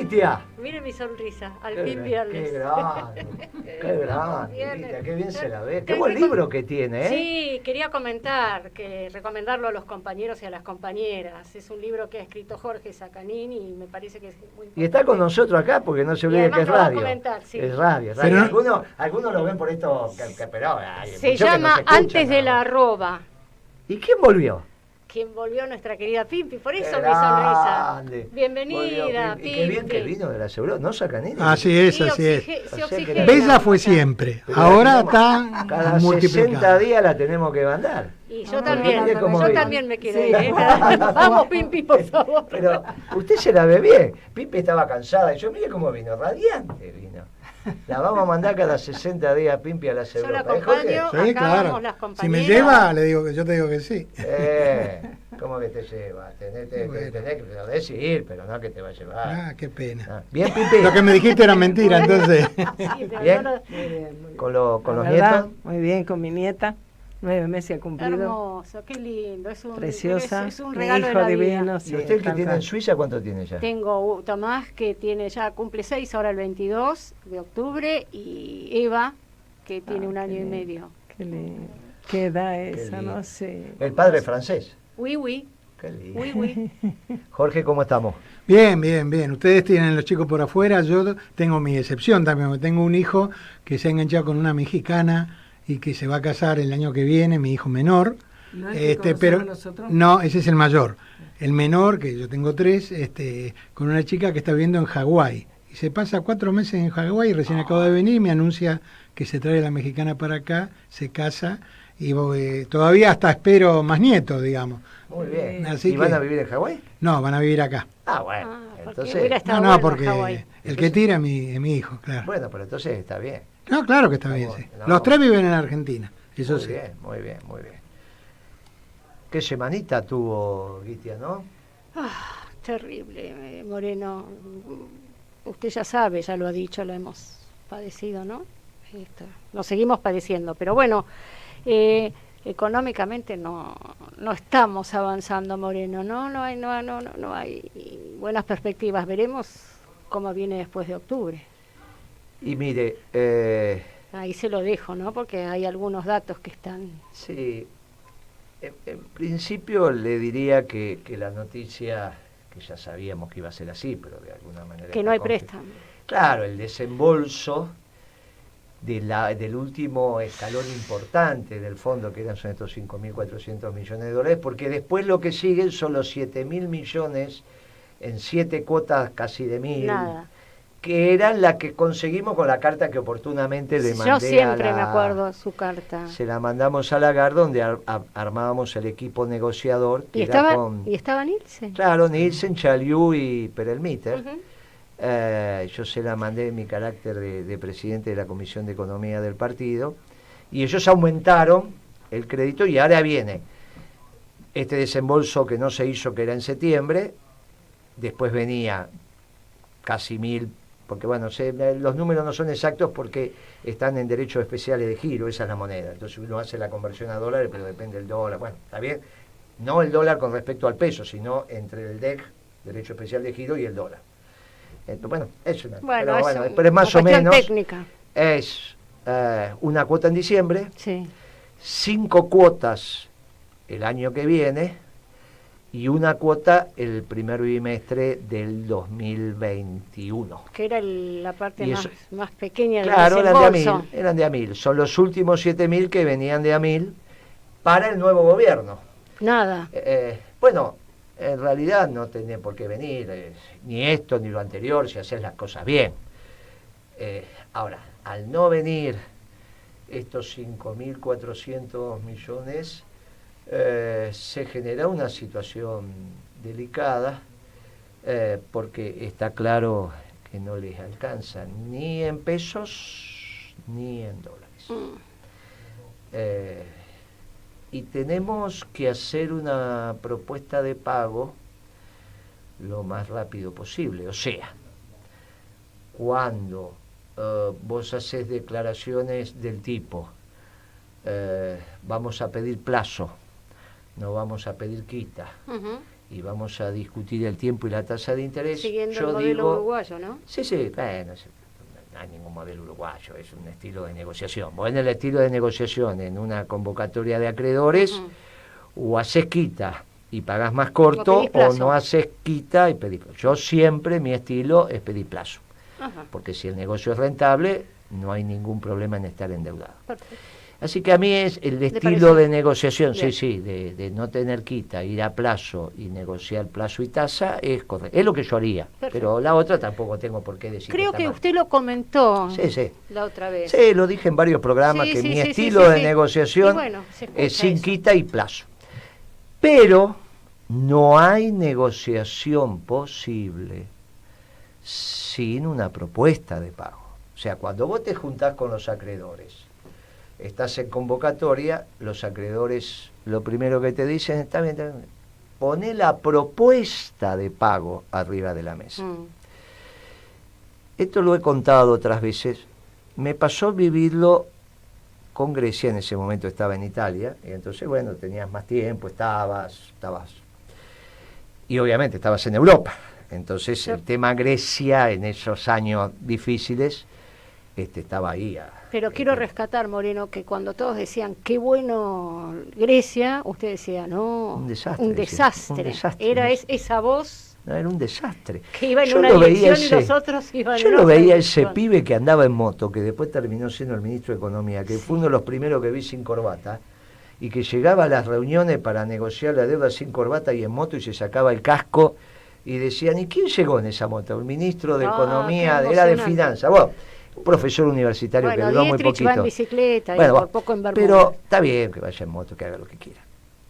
Itia. Mire mi sonrisa, al fin viernes. Qué grande, qué grande, Viernes. Itia, qué bien se la ve. Qué buen libro que tiene, ¿eh? Sí, quería comentar, recomendarlo a los compañeros y a las compañeras. Es un libro que ha escrito Jorge Sacanini y me parece que es muy importante. Y está con nosotros acá porque no se olvide que es lo va a radio. comentar, sí. Es radio, es radio. Algunos lo ven por esto, pero se llama Antes de la arroba. ¿Y quién volvió? Quien volvió a nuestra querida Pimpi, por eso Qué mi sonrisa. grande. Bienvenida, Volvió, Pimpi. Y qué bien que vino de la seguridad, ¿no, Sacanini? Así es, así es. Se oxigena. Bella fue siempre, Pero ahora tenemos, está cada 60 multiplicada. días la tenemos que mandar. Y yo también, mire cómo yo viene. también me quiero ir. Vamos, Pimpi, por favor. Pero usted se la ve bien. Pimpi estaba cansada. Y yo, mire cómo vino, radiante vino. La vamos a mandar cada 60 días, Pimpi, a la Yo la seguridad. acompaño, Sí, acá claro. vamos las Si compañeras. me lleva, yo te digo que sí. ¿Cómo que te lleva? Tenés que decir, pero no que te va a llevar. Ah, qué pena. Ah, bien, Pimpi. Lo que me dijiste era mentira, entonces. Sí, pero Bien. no lo- Muy bien, muy bien. Con los La verdad, nietos. muy bien, con mi nieta. 9 meses ha cumplido. Hermoso, qué lindo. Es un, Preciosa. es un Mi regalo de hijo la vida. divino. ¿Y sí, usted que tal tiene cual. en Suiza cuánto tiene ya? Tengo Tomás, que cumple 6 ahora el 22 de octubre, y Eva, que tiene un qué año y lindo. medio. ¿Qué edad esa? lindo. No sé. El padre francés. Oui, oui, Qué lindo. oui, oui. Jorge, ¿cómo estamos? Bien, bien, bien. Ustedes tienen los chicos por afuera, yo tengo mi excepción también. Porque tengo un hijo que se ha enganchado con una mexicana y que se va a casar el año que viene, mi hijo menor. ¿No es que pero conocemos nosotros? no, ese es el mayor. El menor, que yo tengo 3, con una chica que está viviendo en Hawái. Y se pasa 4 meses en Hawái, recién acaba de venir, me anuncia que se trae la mexicana para acá, se casa, y todavía hasta espero más nietos, digamos. Muy bien. Así ¿Y van que- a vivir en Hawái? No, van a vivir acá. Ah, bueno. Ah, porque Entonces, hubiera estado No, bueno porque Hawái. el que tira es mi hijo, claro. bueno, pero entonces está bien. No, claro que está bien, sí. No. Los 3 viven en Argentina, eso Muy sí. bien, muy bien, muy bien. ¿Qué semanita tuvo Gitia, no? Terrible, Moreno. Usted ya sabe, ya lo ha dicho, lo hemos padecido, ¿no? Lo seguimos padeciendo, pero bueno, económicamente no estamos avanzando, Moreno, no hay buenas perspectivas. Veremos cómo viene después de octubre. Y mire, Ahí se lo dejo, ¿no? Porque hay algunos datos que están... sí, en principio le diría que la noticia, que ya sabíamos que iba a ser así, pero de alguna manera... que está no hay confi- préstamo. Claro, el desembolso del último escalón importante del fondo, que eran estos 5.400 millones de dólares, porque después lo que siguen son los 7.000 millones en 7 cuotas casi de 1.000, Nada. que eran las que conseguimos con la carta que oportunamente le mandé Yo siempre a la- me acuerdo su carta. Se la mandamos a Lagarde, donde armábamos el equipo negociador. Que ¿Y era estaba, con, ¿Y estaba Nielsen? claro, Nielsen, Chaliú y Perelmiter. Ujú. Yo se la mandé en mi carácter de presidente de la Comisión de Economía del partido, y ellos aumentaron el crédito, y ahora viene este desembolso que no se hizo, que era en septiembre, después venía casi 1.000, porque bueno, los números no son exactos porque están en derechos especiales de giro, esa es la moneda, entonces uno hace la conversión a dólares, pero depende del dólar, bueno, está bien, no el dólar con respecto al peso, sino entre el DEC, derecho especial de giro, y el dólar. Bueno, es una, pero es más o cuestión menos, técnica. es una cuota en diciembre, Sí. 5 cuotas el año que viene y una cuota el primer bimestre del 2021. Que era la parte Y más, eso- más pequeña del Claro, desembolso. eran de a 1.000. Son los últimos 7.000 que venían de a 1.000 para el nuevo gobierno. Nada. Bueno, en realidad no tiene por qué venir ni esto ni lo anterior si haces las cosas bien. Ahora, al no venir estos 5.400 millones, se genera una situación delicada, porque está claro que no les alcanza ni en pesos ni en dólares. Y tenemos que hacer una propuesta de pago lo más rápido posible. O sea, cuando vos haces declaraciones del tipo, vamos a pedir plazo no vamos a pedir quita Ujú. y vamos a discutir el tiempo y la tasa de interés, Siguiendo yo el modelo digo, uruguayo, ¿no? sí, bueno, no hay ningún modelo uruguayo, es un estilo de negociación. Vos en el estilo de negociación, en una convocatoria de acreedores, Ujú. o haces quita y pagás más corto, pedís plazo. o no haces quita y pedís plazo. Yo siempre, mi estilo es pedir plazo, Ajá. porque si el negocio es rentable, no hay ningún problema en estar endeudado. Perfecto. Así que a mí es el estilo parece? de negociación, Bien. sí, de no tener quita, ir a plazo y negociar plazo y tasa, es correcto. Es lo que yo haría, Perfecto. pero la otra tampoco tengo por qué decir Creo está que mal. usted lo comentó Sí. la otra vez. Sí, lo dije en varios programas, Sí, que sí, mi sí, sí, estilo sí, de sí. negociación Y bueno, se escucha es sin eso. quita y plazo. Pero no hay negociación posible sin una propuesta de pago. O sea, cuando vos te juntás con los acreedores, estás en convocatoria, los acreedores lo primero que te dicen, está bien, poné la propuesta de pago arriba de la mesa. Mm. Esto lo he contado otras veces. Me pasó vivirlo con Grecia, en ese momento estaba en Italia, y entonces, bueno, tenías más tiempo, estabas, y obviamente estabas en Europa. Entonces, Sí. el tema Grecia, en esos años difíciles, estaba ahí. Pero quiero rescatar, Moreno, que cuando todos decían qué bueno Grecia, usted decía, no, Un desastre, un sí, desastre. un desastre. Era esa voz No, era un desastre. que iba en Yo una lo veía dirección y ese- los otros iban Yo en lo otra veía ese dirección. pibe que andaba en moto, que después terminó siendo el ministro de Economía, que fue uno de los primeros que vi sin corbata, y que llegaba a las reuniones para negociar la deuda sin corbata y en moto y se sacaba el casco y decían, ¿y quién llegó en esa moto? El ministro de Ah, Economía, qué era de emocionante. Finanzas, bueno, un profesor universitario que Bueno, duró muy Dietrich va en poquito. bicicleta y Bueno, por bueno, poco en Bermuda. pero está bien que vaya en moto, que haga lo que quiera.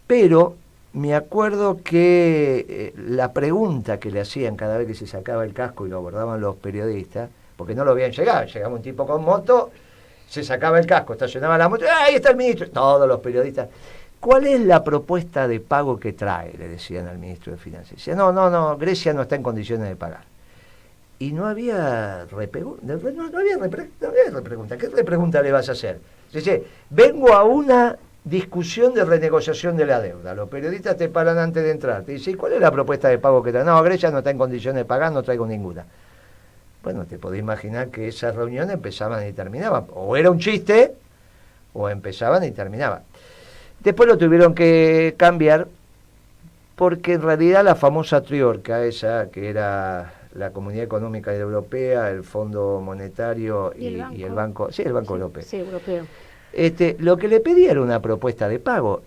Pero me acuerdo que la pregunta que le hacían cada vez que se sacaba el casco y lo abordaban los periodistas, porque no lo habían llegado, llegaba un tipo con moto, se sacaba el casco, estacionaba la moto, ahí está el ministro, todos los periodistas. ¿Cuál es la propuesta de pago que trae? Le decían al ministro de Finanzas. Decía, no, Grecia no está en condiciones de pagar. Y no había repregunta. ¿Qué repregunta le vas a hacer? Dice, vengo a una discusión de renegociación de la deuda. Los periodistas te paran antes de entrar. Te dicen, ¿cuál es la propuesta de pago que trae? No, Grecia no está en condiciones de pagar, no traigo ninguna. Bueno, te podés imaginar que esas reuniones empezaban y terminaban. O era un chiste, o empezaban y terminaban. Después lo tuvieron que cambiar, porque en realidad la famosa Triorca, esa que era la Comunidad Económica Europea, el Fondo Monetario y el Banco, sí, el Banco Europeo. Sí, europeo. Lo que le pedía era una propuesta de pago.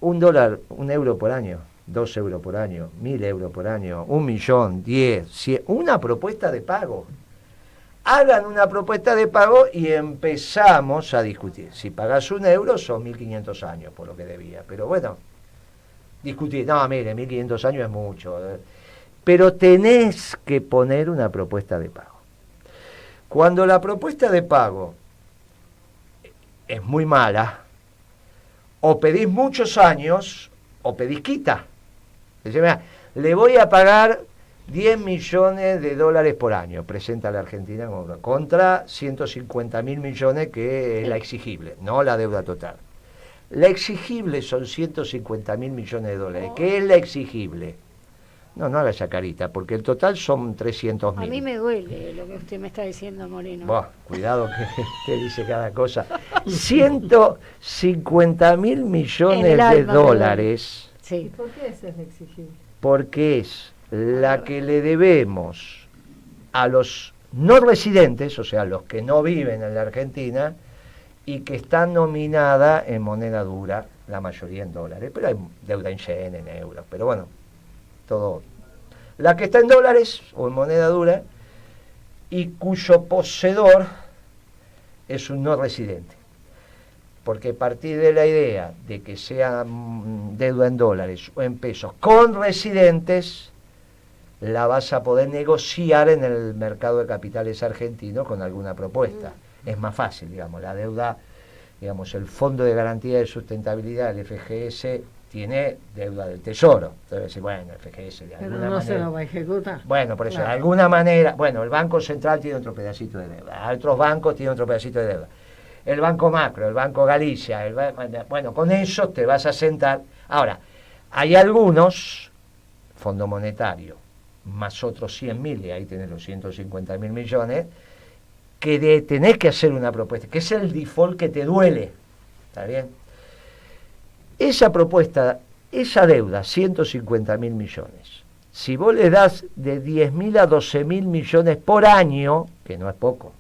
$1, €1 por año, 2 euros por año, 1.000 euros por año, 1.000.000, 10, 100, una propuesta de pago. Hagan una propuesta de pago y empezamos a discutir. Si pagás €1 son 1.500 años por lo que debía. Pero bueno, discutir. No, mire, 1.500 años es mucho. Pero tenés que poner una propuesta de pago. Cuando la propuesta de pago es muy mala, o pedís muchos años, o pedís quita. Dice, mira, le voy a pagar $10 millones por año, presenta la Argentina contra 150.000 millones que es la exigible, no la deuda total. La exigible son 150.000 millones de dólares. ¿Qué es la exigible? No haga esa carita, porque el total son 300.000. A mí me duele lo que usted me está diciendo, Moreno. Buah, cuidado que te dice cada cosa. 150.000 millones de dólares. Sí. ¿Por qué ese es exigible? Porque es la que le debemos a los no residentes, o sea, los que no viven en la Argentina y que están nominada en moneda dura, la mayoría en dólares, pero hay deuda en yen, en euros, pero bueno, todo. La que está en dólares o en moneda dura y cuyo poseedor es un no residente. Porque partir de la idea de que sea deuda en dólares o en pesos con residentes, la vas a poder negociar en el mercado de capitales argentino con alguna propuesta. Es más fácil, digamos, la deuda, digamos, el Fondo de Garantía de Sustentabilidad, el FGS, tiene deuda del Tesoro. Entonces, bueno, el FGS de alguna Pero no manera... se lo va a ejecutar. Bueno, por eso, Claro. de alguna manera, bueno, el Banco Central tiene otro pedacito de deuda, otros bancos tienen otro pedacito de deuda. El Banco Macro, el Banco Galicia, bueno, con eso te vas a sentar, Ahora, hay algunos, Fondo Monetario, más otros 100.000, y ahí tenés los 150.000 millones, que tenés que hacer una propuesta, que es el default que te duele. ¿Está bien? Esa propuesta, esa deuda, 150.000 millones, si vos le das de 10.000 a 12.000 millones por año, que no es poco,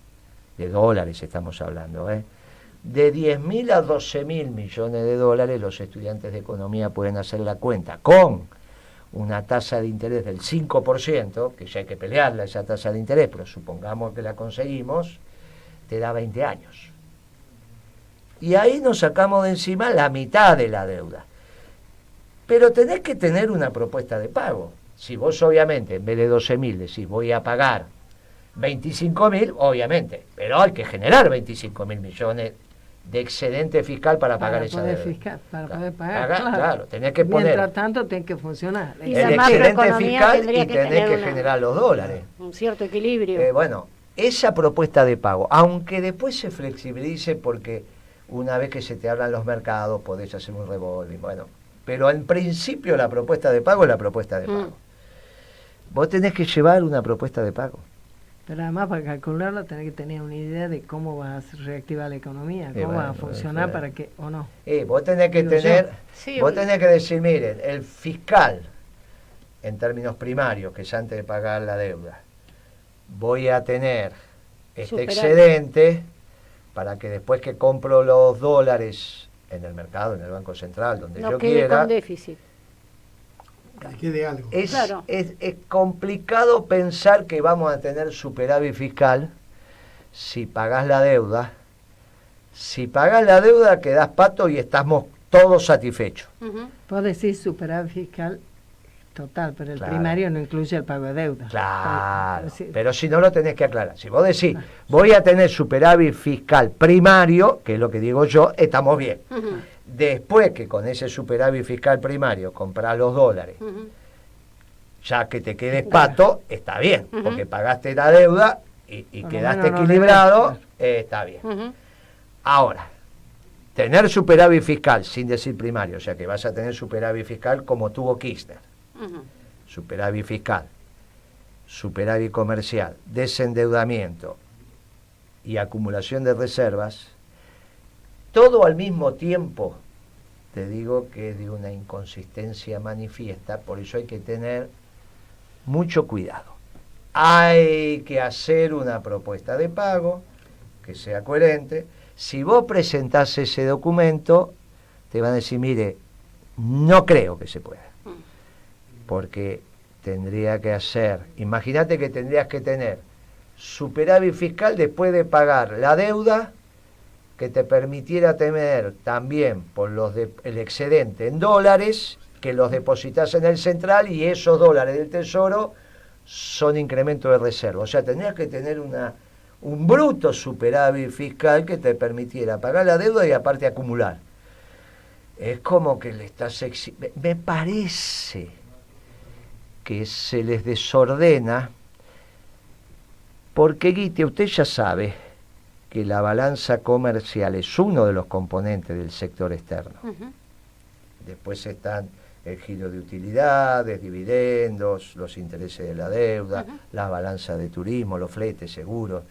de dólares estamos hablando, de 10.000 a 12.000 millones de dólares, los estudiantes de economía pueden hacer la cuenta con una tasa de interés del 5%, que ya hay que pelearla esa tasa de interés, pero supongamos que la conseguimos, te da 20 años. Y ahí nos sacamos de encima la mitad de la deuda. Pero tenés que tener una propuesta de pago. Si vos obviamente en vez de 12.000 decís voy a pagar 25.000, obviamente, pero hay que generar 25.000 millones de excedente fiscal para pagar esa deuda. Para poder pagar, claro, tenés que poner. Mientras tanto, tiene que funcionar. Y el la excedente macroeconomía fiscal tendría y que tenés tener que una- generar los dólares. un cierto equilibrio. Bueno, esa propuesta de pago, aunque después se flexibilice porque una vez que se te hablan los mercados podés hacer un revolving, bueno, pero en principio la propuesta de pago es la propuesta de pago. Vos tenés que llevar una propuesta de pago. Pero además, para calcularlo, tenés que tener una idea de cómo va a reactivar la economía, cómo va a funcionar para que, o no. Vos tenés que Digo tener, Sí, vos tenés que decir, miren, el fiscal, en términos primarios, que es antes de pagar la deuda, voy a tener este Superávit. excedente para que después que compro los dólares en el mercado, en el Banco Central, donde no yo quede quiera, con déficit. Que quede algo. Claro. es complicado pensar que vamos a tener superávit fiscal si pagás la deuda. Si pagás la deuda quedás pato y estamos todos satisfechos. Ujú. Vos decís superávit fiscal total, pero el Claro. primario no incluye el pago de deuda. Claro, Sí. pero si no lo tenés que aclarar. Si vos decís, voy a tener superávit fiscal primario, que es lo que digo yo, estamos bien. Ujú. Después que con ese superávit fiscal primario comprás los dólares, Ujú. ya que te quedes pato, está bien, Ujú. porque pagaste la deuda y Por lo quedaste menos no equilibrado, debes. está bien. Ujú. Ahora, tener superávit fiscal sin decir primario, o sea que vas a tener superávit fiscal como tuvo Kirchner, Ujú. superávit fiscal, superávit comercial, desendeudamiento y acumulación de reservas, todo al mismo tiempo, te digo que es de una inconsistencia manifiesta, por eso hay que tener mucho cuidado. Hay que hacer una propuesta de pago que sea coherente. Si vos presentás ese documento, te van a decir, mire, no creo que se pueda, porque tendría que hacer, imagínate que tendrías que tener superávit fiscal después de pagar la deuda que te permitiera tener también por el excedente en dólares que los depositas en el central y esos dólares del tesoro son incremento de reserva. O sea, tendrías que tener un bruto superávit fiscal que te permitiera pagar la deuda y aparte acumular. Es como que le estás me parece que se les desordena porque, Guite, usted ya sabe que la balanza comercial es uno de los componentes del sector externo. Ujú. Después están el giro de utilidades, dividendos, los intereses de la deuda, la balanza de turismo, los fletes, seguros.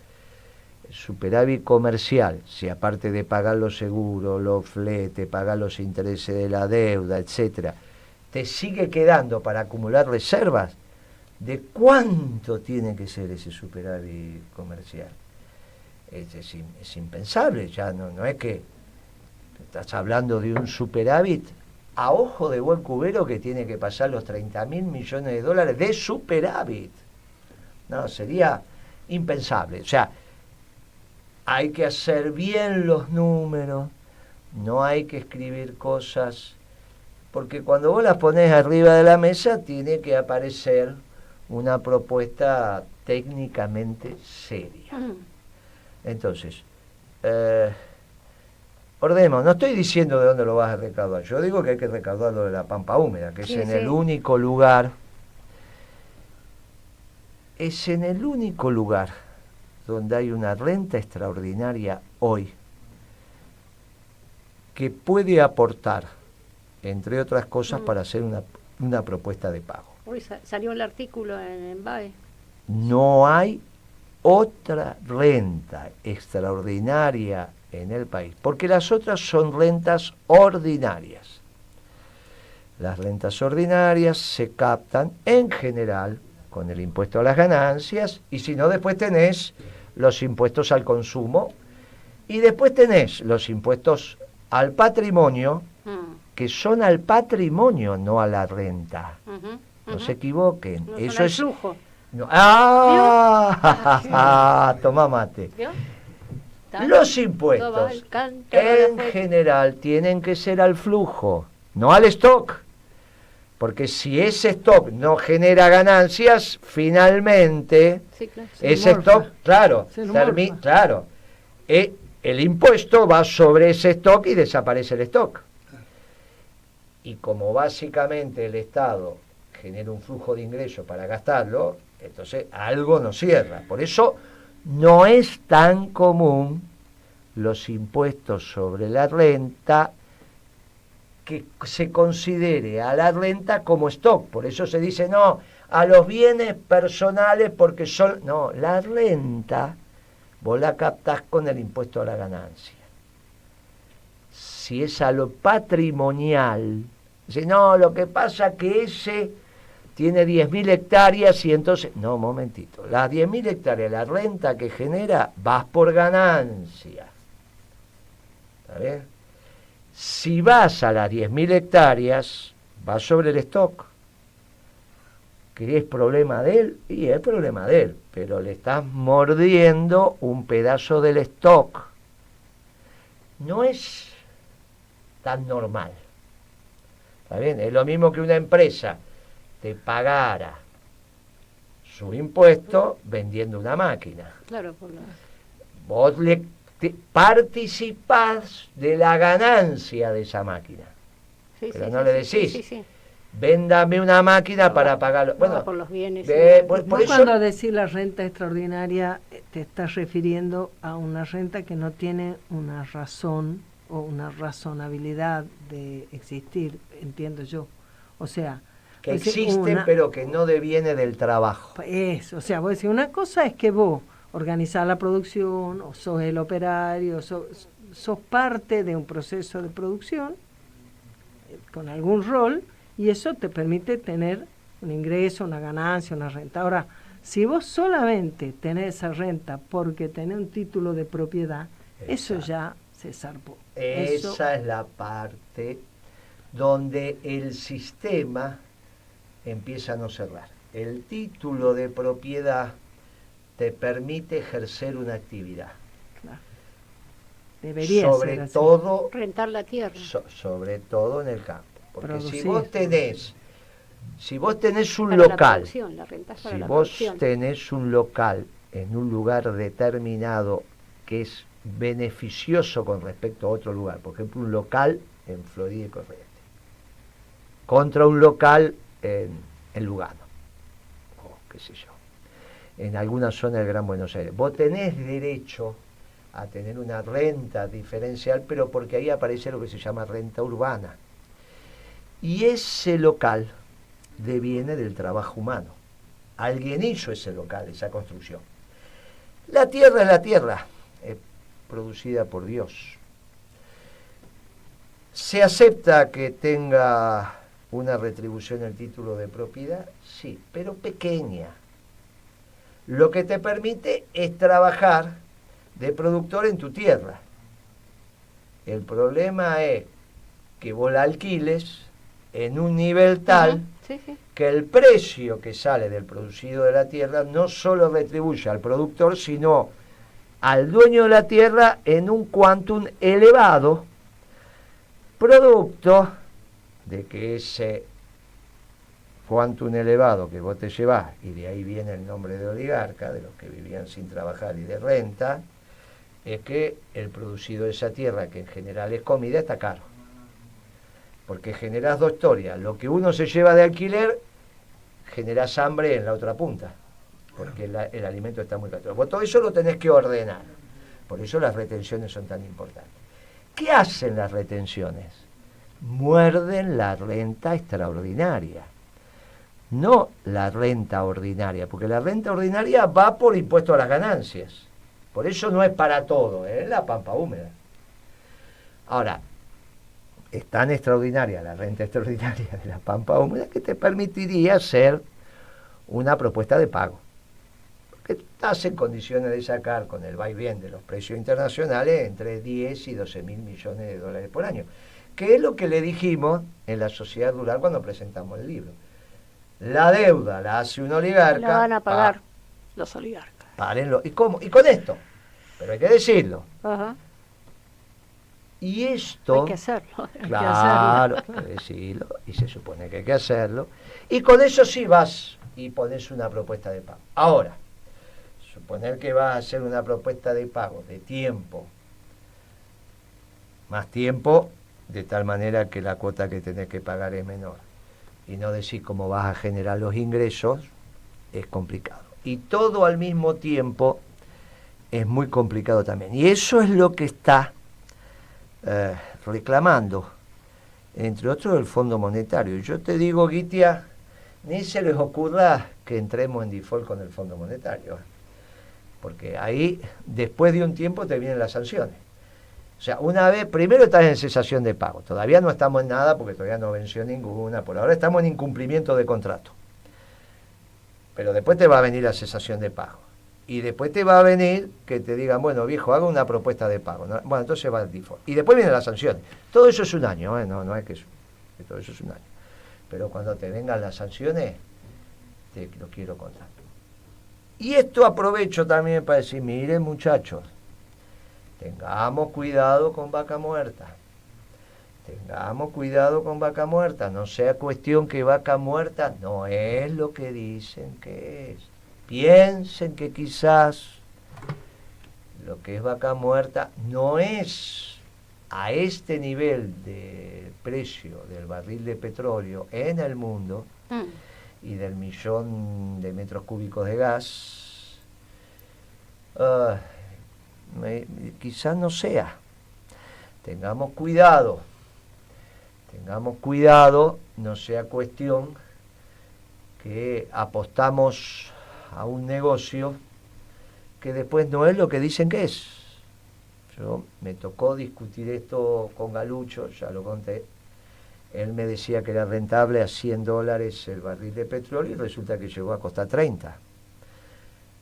El superávit comercial, si aparte de pagar los seguros, los fletes, pagar los intereses de la deuda, etcétera, te sigue quedando para acumular reservas, ¿de cuánto tiene que ser ese superávit comercial? Es impensable, ya no es que estás hablando de un superávit a ojo de buen cubero que tiene que pasar los 30.000 millones de dólares de superávit. No, sería impensable. O sea, hay que hacer bien los números, no hay que escribir cosas, porque cuando vos las ponés arriba de la mesa tiene que aparecer una propuesta técnicamente seria. Ujú. Entonces, ordenemos, no estoy diciendo de dónde lo vas a recaudar, yo digo que hay que recaudarlo de la pampa húmeda, que Sí, es en sí. el único lugar, donde hay una renta extraordinaria hoy que puede aportar entre otras cosas, para hacer una propuesta de pago. Hoy salió el artículo en BAE. No hay otra renta extraordinaria en el país, porque las otras son rentas ordinarias. Las rentas ordinarias se captan en general con el impuesto a las ganancias, y si no, después tenés los impuestos al consumo, y después tenés los impuestos al patrimonio, que son al patrimonio, no a la renta. No se equivoquen. No eso son al es flujo. no, tomá mate. ¿Vio? Los impuestos en general tienen que ser al flujo, no al stock. Porque si ese stock no genera ganancias, finalmente Sí, claro. ese stock, claro, el impuesto va sobre ese stock y desaparece el stock. Y como básicamente el Estado genera un flujo de ingresos para gastarlo, entonces algo no cierra. Por eso no es tan común los impuestos sobre la renta, que se considere a la renta como stock. Por eso se dice no a los bienes personales, porque son... No, la renta vos la captás con el impuesto a la ganancia. Si es a lo patrimonial, dice, no, lo que pasa que ese tiene 10.000 hectáreas y entonces... No, momentito, las 10.000 hectáreas, la renta que genera, vas por ganancia. ¿Está bien? Si vas a las 10.000 hectáreas, vas sobre el stock. ¿Que es problema de él? Y es problema de él, pero le estás mordiendo un pedazo del stock. No es tan normal. ¿Está bien? Es lo mismo que una empresa te pagara su impuesto vendiendo una máquina. Claro, por la... Vos participás de la ganancia de esa máquina. Sí, pero sí, no sí, le sí, decís, sí, sí. véndame una máquina para pagarlo. Bueno, por los bienes. por Vos eso, cuando decís la renta extraordinaria, te estás refiriendo a una renta que no tiene una razón o una razonabilidad de existir, entiendo yo. O sea, que existe, pero que no deviene del trabajo. O sea, vos decís, una cosa es que vos organizás la producción, o sos el operario, sos parte de un proceso de producción con algún rol, y eso te permite tener un ingreso, una ganancia, una renta. Ahora, si vos solamente tenés esa renta porque tenés un título de propiedad, eso ya se zarpó. Esa es la parte donde el sistema empieza a no cerrar. El título de propiedad te permite ejercer una actividad. Claro. Debería sobre ser así. todo Rentar la tierra. sobre todo en el campo. Porque Producir. si vos tenés un Para local, la renta es para si la vos producción. tenés un local en un lugar determinado que es beneficioso con respecto a otro lugar, por ejemplo un local en Florida y Corrientes, contra un local en Lugano, o qué sé yo, en alguna zona del Gran Buenos Aires, vos tenés derecho a tener una renta diferencial, pero porque ahí aparece lo que se llama renta urbana. Y ese local deviene del trabajo humano. Alguien hizo ese local, esa construcción. La tierra es la tierra, producida por Dios. ¿Se acepta que tenga una retribución el título de propiedad? Sí, pero pequeña. Lo que te permite es trabajar de productor en tu tierra. El problema es que vos la alquiles en un nivel tal que el precio que sale del producido de la tierra no solo retribuye al productor, sino al dueño de la tierra en un quantum elevado, producto de que ese quantum elevado que vos te llevás, y de ahí viene el nombre de oligarca, de los que vivían sin trabajar y de renta, es que el producido de esa tierra, que en general es comida, está caro. Porque generás dos historias. Lo que uno se lleva de alquiler, generás hambre en la otra punta. Porque el alimento está muy caro. Vos todo eso lo tenés que ordenar. Por eso las retenciones son tan importantes. ¿Qué hacen las retenciones? muerden la renta extraordinaria, no la renta ordinaria, porque la renta ordinaria va por impuesto a las ganancias. Por eso no es para todo, es la pampa húmeda. Ahora, es tan extraordinaria la renta extraordinaria de la pampa húmeda que te permitiría hacer una propuesta de pago. Porque estás en condiciones de sacar, con el vaivén de los precios internacionales, entre 10 y 12 mil millones de dólares por año. Que es lo que le dijimos en la Sociedad Rural cuando presentamos el libro. La deuda la hace un oligarca. La van a pagar los oligarcas. Párenlo. ¿Y cómo? Y con esto. Pero hay que decirlo. Ajá. Y esto... Hay que hacerlo. Claro, hay que decirlo. Y se supone que hay que hacerlo. Y con eso sí vas y pones una propuesta de pago. Ahora, suponer que vas a hacer una propuesta de pago de tiempo. Más tiempo, de tal manera que la cuota que tenés que pagar es menor. Y no decís cómo vas a generar los ingresos, es complicado. Y todo al mismo tiempo es muy complicado también. Y eso es lo que está reclamando, entre otros, el Fondo Monetario. Yo te digo, Guitia, ni se les ocurra que entremos en default con el Fondo Monetario. Porque ahí, después de un tiempo, te vienen las sanciones. O sea, una vez, primero estás en cesación de pago. Todavía no estamos en nada porque todavía no venció ninguna. Por ahora estamos en incumplimiento de contrato. Pero después te va a venir la cesación de pago. Y después te va a venir que te digan, bueno, viejo, haga una propuesta de pago, ¿no? Bueno, entonces va el default. Y después vienen las sanciones. Todo eso es un año, ¿eh? No es que todo eso es un año. Pero cuando te vengan las sanciones, te lo quiero contar. Y esto aprovecho también para decir, miren, muchachos, tengamos cuidado con Vaca Muerta. Tengamos cuidado con Vaca Muerta. No sea cuestión que Vaca Muerta no es lo que dicen que es. Piensen que quizás lo que es Vaca Muerta no es a este nivel de precio del barril de petróleo en el mundo y del 1.000.000 de metros cúbicos de gas. Quizás no sea. Tengamos cuidado, no sea cuestión que apostamos a un negocio que después no es lo que dicen que es. Yo me tocó discutir esto con Galucho, ya lo conté. Él me decía que era rentable a $100 el barril de petróleo y resulta que llegó a costar 30.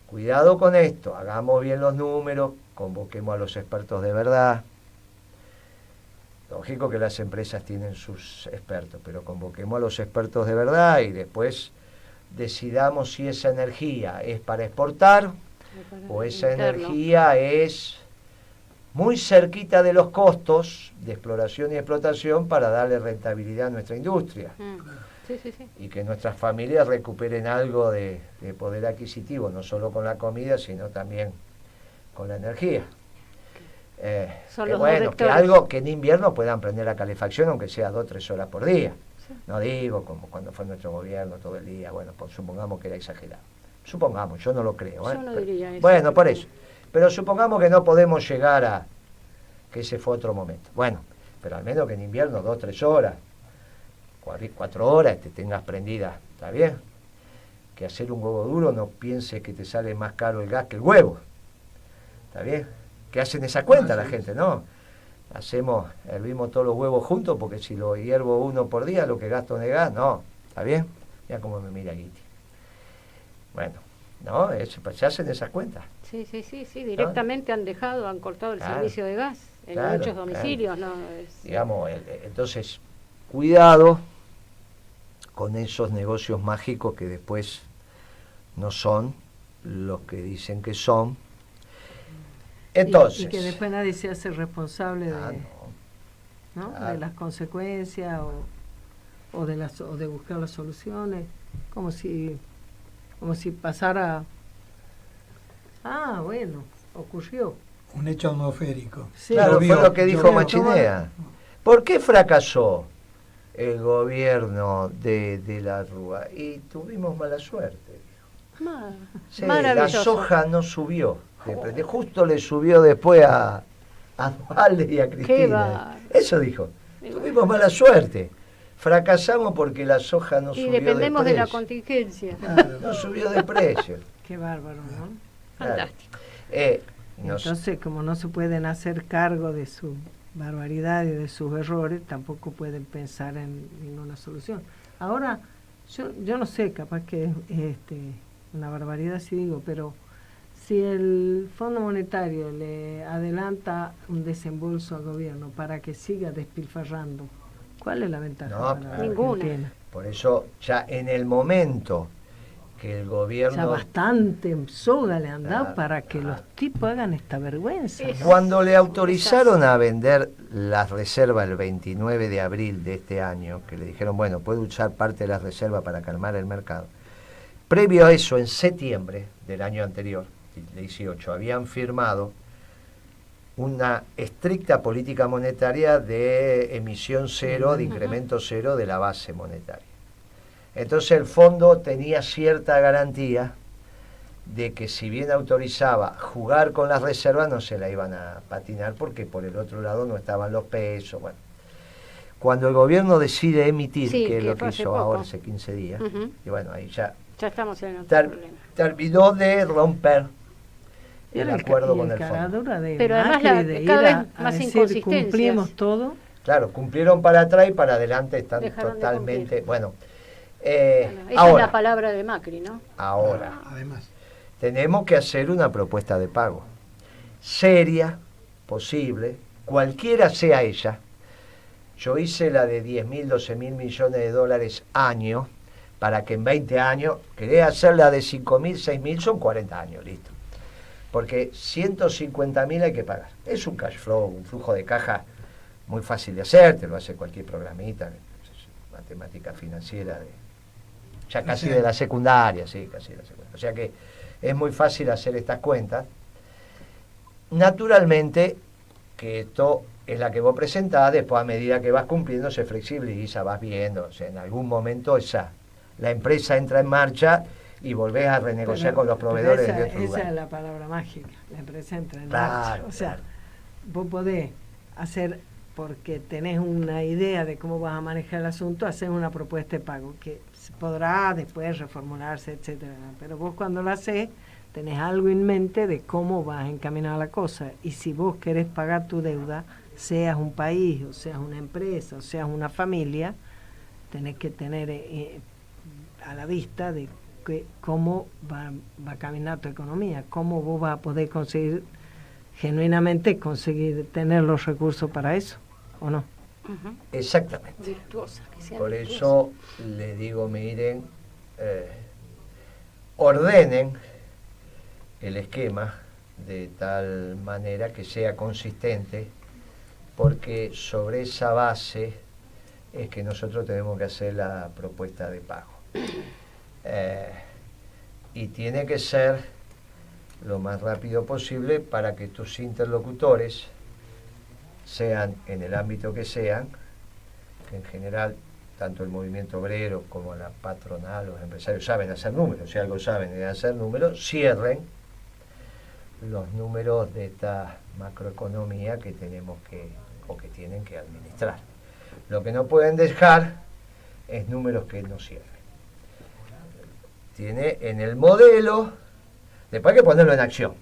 Cuidado con esto, hagamos bien los números, convoquemos a los expertos de verdad. Lógico que las empresas tienen sus expertos, pero convoquemos a los expertos de verdad y después decidamos si esa energía es para exportar o esa energía es muy cerquita de los costos de exploración y explotación para darle rentabilidad a nuestra industria. Sí, sí, sí. Y que nuestras familias recuperen algo de poder adquisitivo, no solo con la comida, sino también con la energía. Que bueno, que algo que en invierno puedan prender la calefacción, aunque sea 2 o 3 horas por día. Sí. No digo como cuando fue nuestro gobierno todo el día, bueno, pues supongamos que era exagerado. Supongamos, yo no lo creo. Yo no diría eso. Bueno, por eso. Pero supongamos que no podemos llegar a que ese fue otro momento. Bueno, pero al menos que en invierno 2 o 3 horas, 4 horas te tengas prendida, ¿está bien? Que hacer un huevo duro no pienses que te sale más caro el gas que el huevo, ¿está bien? Que hacen esa cuenta la gente, ¿no? Hervimos todos los huevos juntos porque si lo hiervo uno por día, lo que gasto de gas, no, ¿está bien? Mira cómo me mira Guiti. Bueno, no, se hacen esas cuentas. Sí, directamente ¿no? han cortado el servicio de gas en muchos domicilios, ¿no? Digamos, entonces, cuidado con esos negocios mágicos que después no son los que dicen que son. Entonces, y que después nadie se hace responsable de las consecuencias o de buscar las soluciones, como si pasara. Bueno, ocurrió un hecho atmosférico. Sí, claro, fue lo que dijo Machinea. ¿Por qué fracasó el gobierno de la Rúa? Y tuvimos mala suerte. Sí, la soja no subió. Justo le subió después a Dualde y a Cristina. Eso dijo. Tuvimos mala suerte. Fracasamos porque la soja no Y subió de dependemos de la precio. contingencia. No subió de precio. Qué bárbaro, ¿no? Claro. Fantástico. Entonces, como no se pueden hacer cargo de su barbaridad y de sus errores, tampoco pueden pensar en ninguna solución. Ahora, yo no sé, capaz que es una barbaridad si digo, pero si el Fondo Monetario le adelanta un desembolso al gobierno para que siga despilfarrando, ¿cuál es la ventaja? No, para claro. Ninguna. Argentina? Por eso, ya en el momento que el O gobierno... sea, bastante soga le han dado Claro, para que los tipos hagan esta vergüenza. Es- Cuando le autorizaron a vender las reservas el 29 de abril de este año, que le dijeron, bueno, puede usar parte de las reservas para calmar el mercado, previo a eso, en septiembre del año anterior, el 18, habían firmado una estricta política monetaria de emisión cero, de incremento cero de la base monetaria. Entonces el fondo tenía cierta garantía de que si bien autorizaba jugar con las reservas, no se la iban a patinar porque por el otro lado no estaban los pesos. Bueno, cuando el gobierno decide emitir, Sí, que es que lo fue que hace hizo poco. ahora hace 15 días, Ujú. y bueno, ahí ya Ya estamos en otro problema. terminó de romper el Era acuerdo y con el fondo. cagadura de Pero además Macri la- de cada ir vez a más decir, inconsistencias. cumplimos todo. Claro, cumplieron para atrás y para adelante están Dejaron de totalmente... cumplir. Bueno, Bueno, esa es ahora, la palabra de Macri, ¿no? ahora, Además, tenemos que hacer una propuesta de pago seria, posible, cualquiera sea ella. Yo hice la de 10.000, 12.000 millones de dólares año, para que en 20 años, quería hacer la de 5.000, 6.000, son 40 años, listo. Porque 150.000 hay que pagar. Es un cash flow, un flujo de caja muy fácil de hacer, te lo hace cualquier programita, matemática financiera, ya casi de la secundaria, sí, casi de la secundaria. O sea que es muy fácil hacer estas cuentas. Naturalmente que esto es la que vos presentás, después a medida que vas cumpliendo se flexibiliza, vas viendo, o sea, en algún momento la empresa entra en marcha y volvés a renegociar con los proveedores esa, de otro esa lugar. es la palabra mágica, la empresa entra en Claro, marcha. O sea, claro. vos podés hacer, porque tenés una idea de cómo vas a manejar el asunto, hacer una propuesta de pago que se podrá después reformularse, etcétera. Pero vos cuando lo haces, tenés algo en mente de cómo vas a encaminar la cosa. Y si vos querés pagar tu deuda, seas un país, o seas una empresa, o seas una familia, tenés que tener a la vista de cómo va a caminar tu economía, cómo vos vas a poder conseguir, genuinamente conseguir tener los recursos para eso, ¿o no? Ujú. Exactamente. Virtuosa, que sea Por virtuosa. eso le digo, miren, ordenen el esquema de tal manera que sea consistente, porque sobre esa base es que nosotros tenemos que hacer la propuesta de pago. Y tiene que ser lo más rápido posible para que tus interlocutores, sean en el ámbito que sean, que en general tanto el movimiento obrero como la patronal, los empresarios saben hacer números, si algo saben de hacer números, cierren los números de esta macroeconomía que tenemos que, o que tienen que administrar. Lo que no pueden dejar es números que no cierren. Tiene en el modelo, después hay que ponerlo en acción,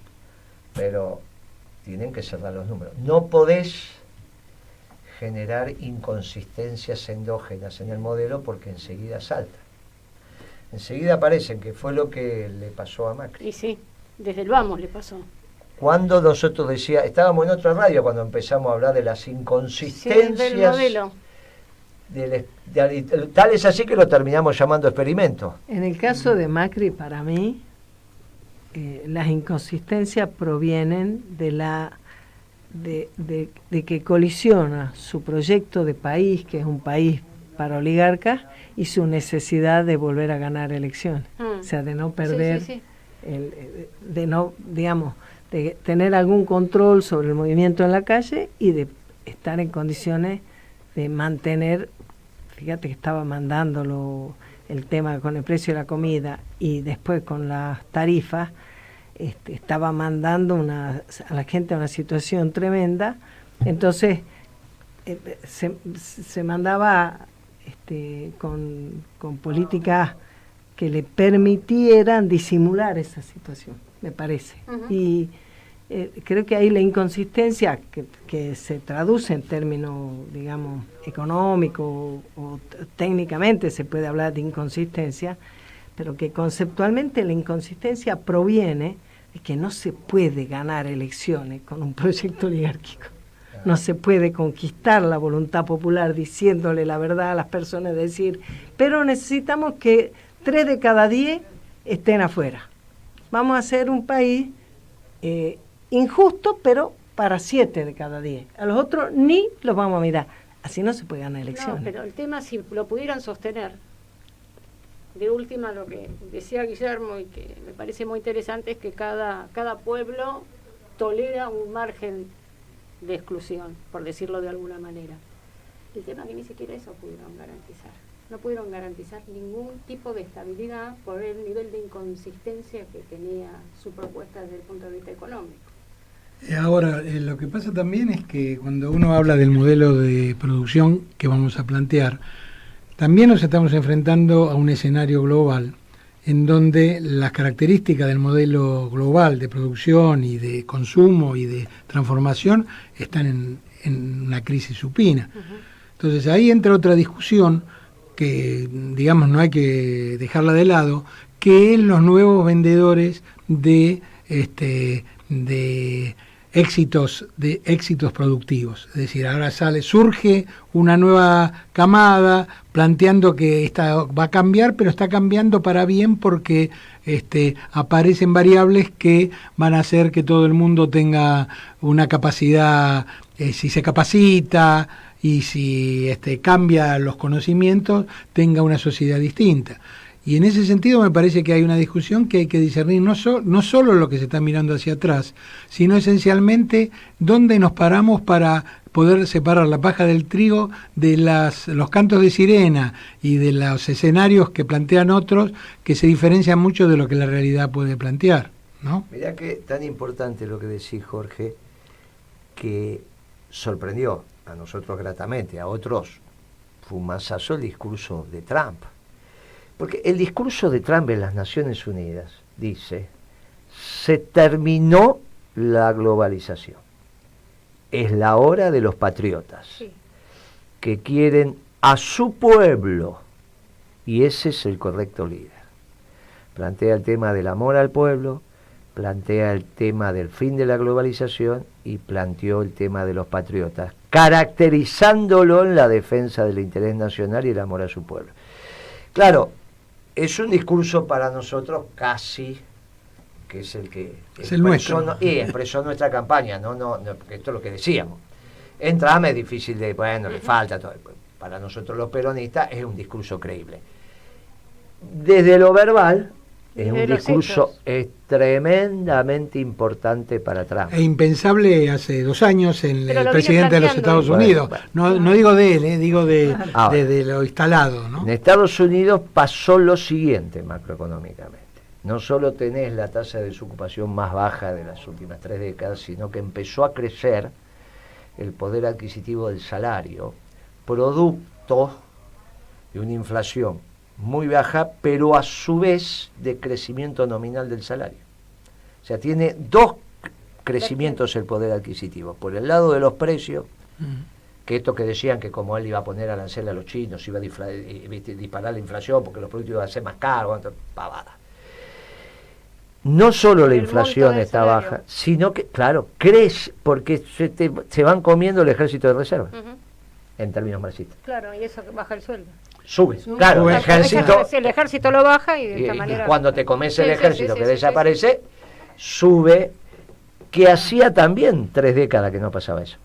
pero tienen que cerrar los números. No podés generar inconsistencias endógenas en el modelo porque enseguida saltan. Enseguida aparecen, que fue lo que le pasó a Macri. Y sí, desde el vamos le pasó. Cuando nosotros decía, estábamos en otra radio cuando empezamos a hablar de las Sí, inconsistencias, del modelo. tal es así que lo terminamos llamando experimento. En el caso de Macri, para mí, las inconsistencias provienen de que colisiona su proyecto de país, que es un país para oligarcas, y su necesidad de volver a ganar elecciones. O sea, de no perder, Sí. de no, digamos, de tener algún control sobre el movimiento en la calle y de estar en condiciones de mantener, fíjate que estaba mandándolo el tema con el precio de la comida y después con las tarifas, estaba mandando a la gente a una situación tremenda. Entonces, se mandaba con políticas que le permitieran disimular esa situación, me parece. Y creo que ahí la inconsistencia que se traduce en términos, digamos, económicos o técnicamente se puede hablar de inconsistencia, pero que conceptualmente la inconsistencia proviene de que no se puede ganar elecciones con un proyecto oligárquico. No se puede conquistar la voluntad popular diciéndole la verdad a las personas, decir, pero necesitamos que 3 de cada 10 estén afuera. Vamos a hacer un país injusto, pero para 7 de cada 10. A los otros ni los vamos a mirar. Así no se puede ganar elecciones. No, pero el tema, si lo pudieran sostener, de última, lo que decía Guillermo y que me parece muy interesante, es que cada pueblo tolera un margen de exclusión, por decirlo de alguna manera. El tema es que ni siquiera eso pudieron garantizar. No pudieron garantizar ningún tipo de estabilidad por el nivel de inconsistencia que tenía su propuesta desde el punto de vista económico. Ahora, lo que pasa también es que cuando uno habla del modelo de producción que vamos a plantear, también nos estamos enfrentando a un escenario global en donde las características del modelo global de producción y de consumo y de transformación están en una crisis supina. Entonces ahí entra otra discusión que, digamos, no hay que dejarla de lado, que es los nuevos vendedores de éxitos productivos. Es decir, ahora surge una nueva camada planteando que esta va a cambiar, pero está cambiando para bien porque aparecen variables que van a hacer que todo el mundo tenga una capacidad, si se capacita y si cambia los conocimientos, tenga una sociedad distinta. Y en ese sentido me parece que hay una discusión que hay que discernir no solo lo que se está mirando hacia atrás, sino esencialmente dónde nos paramos para poder separar la paja del trigo de los cantos de sirena y de los escenarios que plantean otros que se diferencian mucho de lo que la realidad puede plantear, ¿no? Mirá que tan importante lo que decís, Jorge, que sorprendió a nosotros gratamente, a otros fue un masazo el discurso de Trump. Porque el discurso de Trump en las Naciones Unidas dice, se terminó la globalización. Es la hora de los patriotas, sí, que quieren a su pueblo, y ese es el correcto líder. Plantea el tema del amor al pueblo, plantea el tema del fin de la globalización y planteó el tema de los patriotas, caracterizándolo en la defensa del interés nacional y el amor a su pueblo. Claro, es un discurso para nosotros casi, que es el que es el nuestro. Expresó nuestra campaña, no, porque esto es lo que decíamos. En Trump es difícil le falta todo. Para nosotros los peronistas es un discurso creíble. Desde lo verbal, es un discurso tremendamente importante para Trump. E impensable hace 2 años en el presidente de los Estados Unidos. No digo de él, digo de lo instalado, ¿no? En Estados Unidos pasó lo siguiente macroeconómicamente. No solo tenés la tasa de desocupación más baja de las últimas 3 décadas, sino que empezó a crecer el poder adquisitivo del salario, producto de una inflación muy baja, pero a su vez de crecimiento nominal del salario. O sea, tiene 2 crecimientos el poder adquisitivo. Por el lado de los precios, que esto que decían que como él iba a poner aranceles a los chinos, iba a disparar la inflación porque los productos iban a ser más caros, pavada. No solo la inflación está baja, sino que, claro, crece porque se van comiendo el ejército de reserva, en términos marxistas. Claro, y eso baja el sueldo. Sube, claro, el ejército lo baja y de esta manera... Y cuando te comes el ejército que desaparece, sube, que hacía también 3 décadas que no pasaba eso.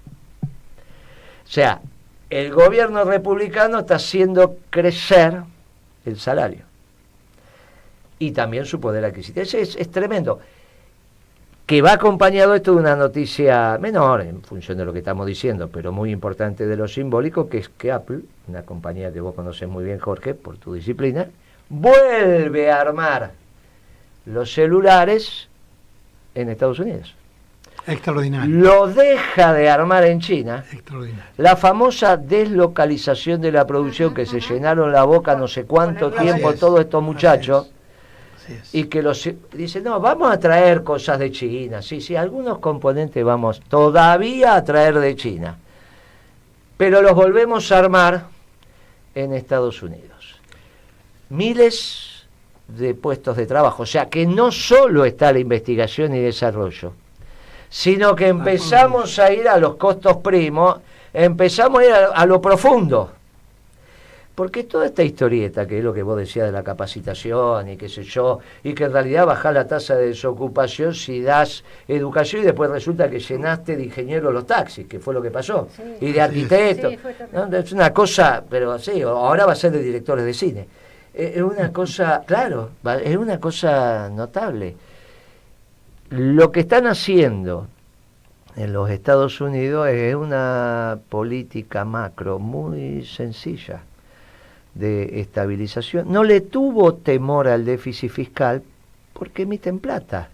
O sea, el gobierno republicano está haciendo crecer el salario. Y también su poder adquisitivo. Es tremendo. Que va acompañado esto de una noticia menor en función de lo que estamos diciendo, pero muy importante de lo simbólico, que es que Apple, una compañía que vos conocés muy bien, Jorge, por tu disciplina, vuelve a armar los celulares en Estados Unidos. Extraordinario. lo deja de armar en China. Extraordinario. La famosa deslocalización de la producción, que se llenaron la boca no sé cuánto Con el tiempo Así es. todos estos muchachos, Así es. y que los dicen, no, vamos a traer cosas de China. Sí, sí, algunos componentes vamos todavía a traer de China, pero los volvemos a armar en Estados Unidos. Miles de puestos de trabajo, o sea que no solo está la investigación y desarrollo, sino que empezamos a ir a los costos primos, empezamos a ir a lo profundo. Porque toda esta historieta, que es lo que vos decías de la capacitación y qué sé yo, y que en realidad bajás la tasa de desocupación si das educación y después resulta que llenaste de ingenieros los taxis, que fue lo que pasó, Sí. y de arquitectos. Sí, fue terrible. ¿No? Es una cosa, pero sí, ahora va a ser de directores de cine. Es una cosa, claro, es una cosa notable. Lo que están haciendo en los Estados Unidos es una política macro muy sencilla de estabilización. No le tuvo temor al déficit fiscal porque emiten plata.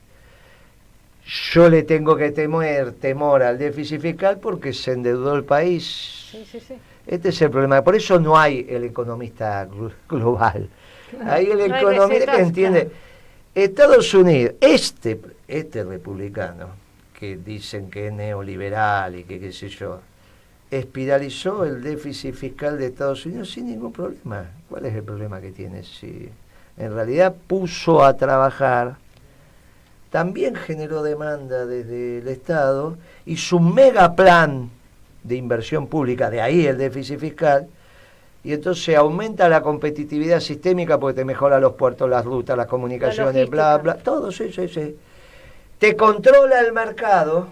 Yo le tengo que temer temor al déficit fiscal porque se endeudó el país. Sí, sí, sí. Este es el problema. Por eso no hay el economista global. Hay el No hay economista recetas, que entiende. claro. Estados Unidos, este republicano, que dicen que es neoliberal y que qué sé yo, espiralizó el déficit fiscal de Estados Unidos sin ningún problema. ¿Cuál es el problema que tiene? Si en realidad puso a trabajar, también generó demanda desde el Estado, y su mega plan de inversión pública, de ahí el déficit fiscal, y entonces aumenta la competitividad sistémica porque te mejora los puertos, las rutas, las comunicaciones, bla, bla, todo, sí, sí, sí. Te controla el mercado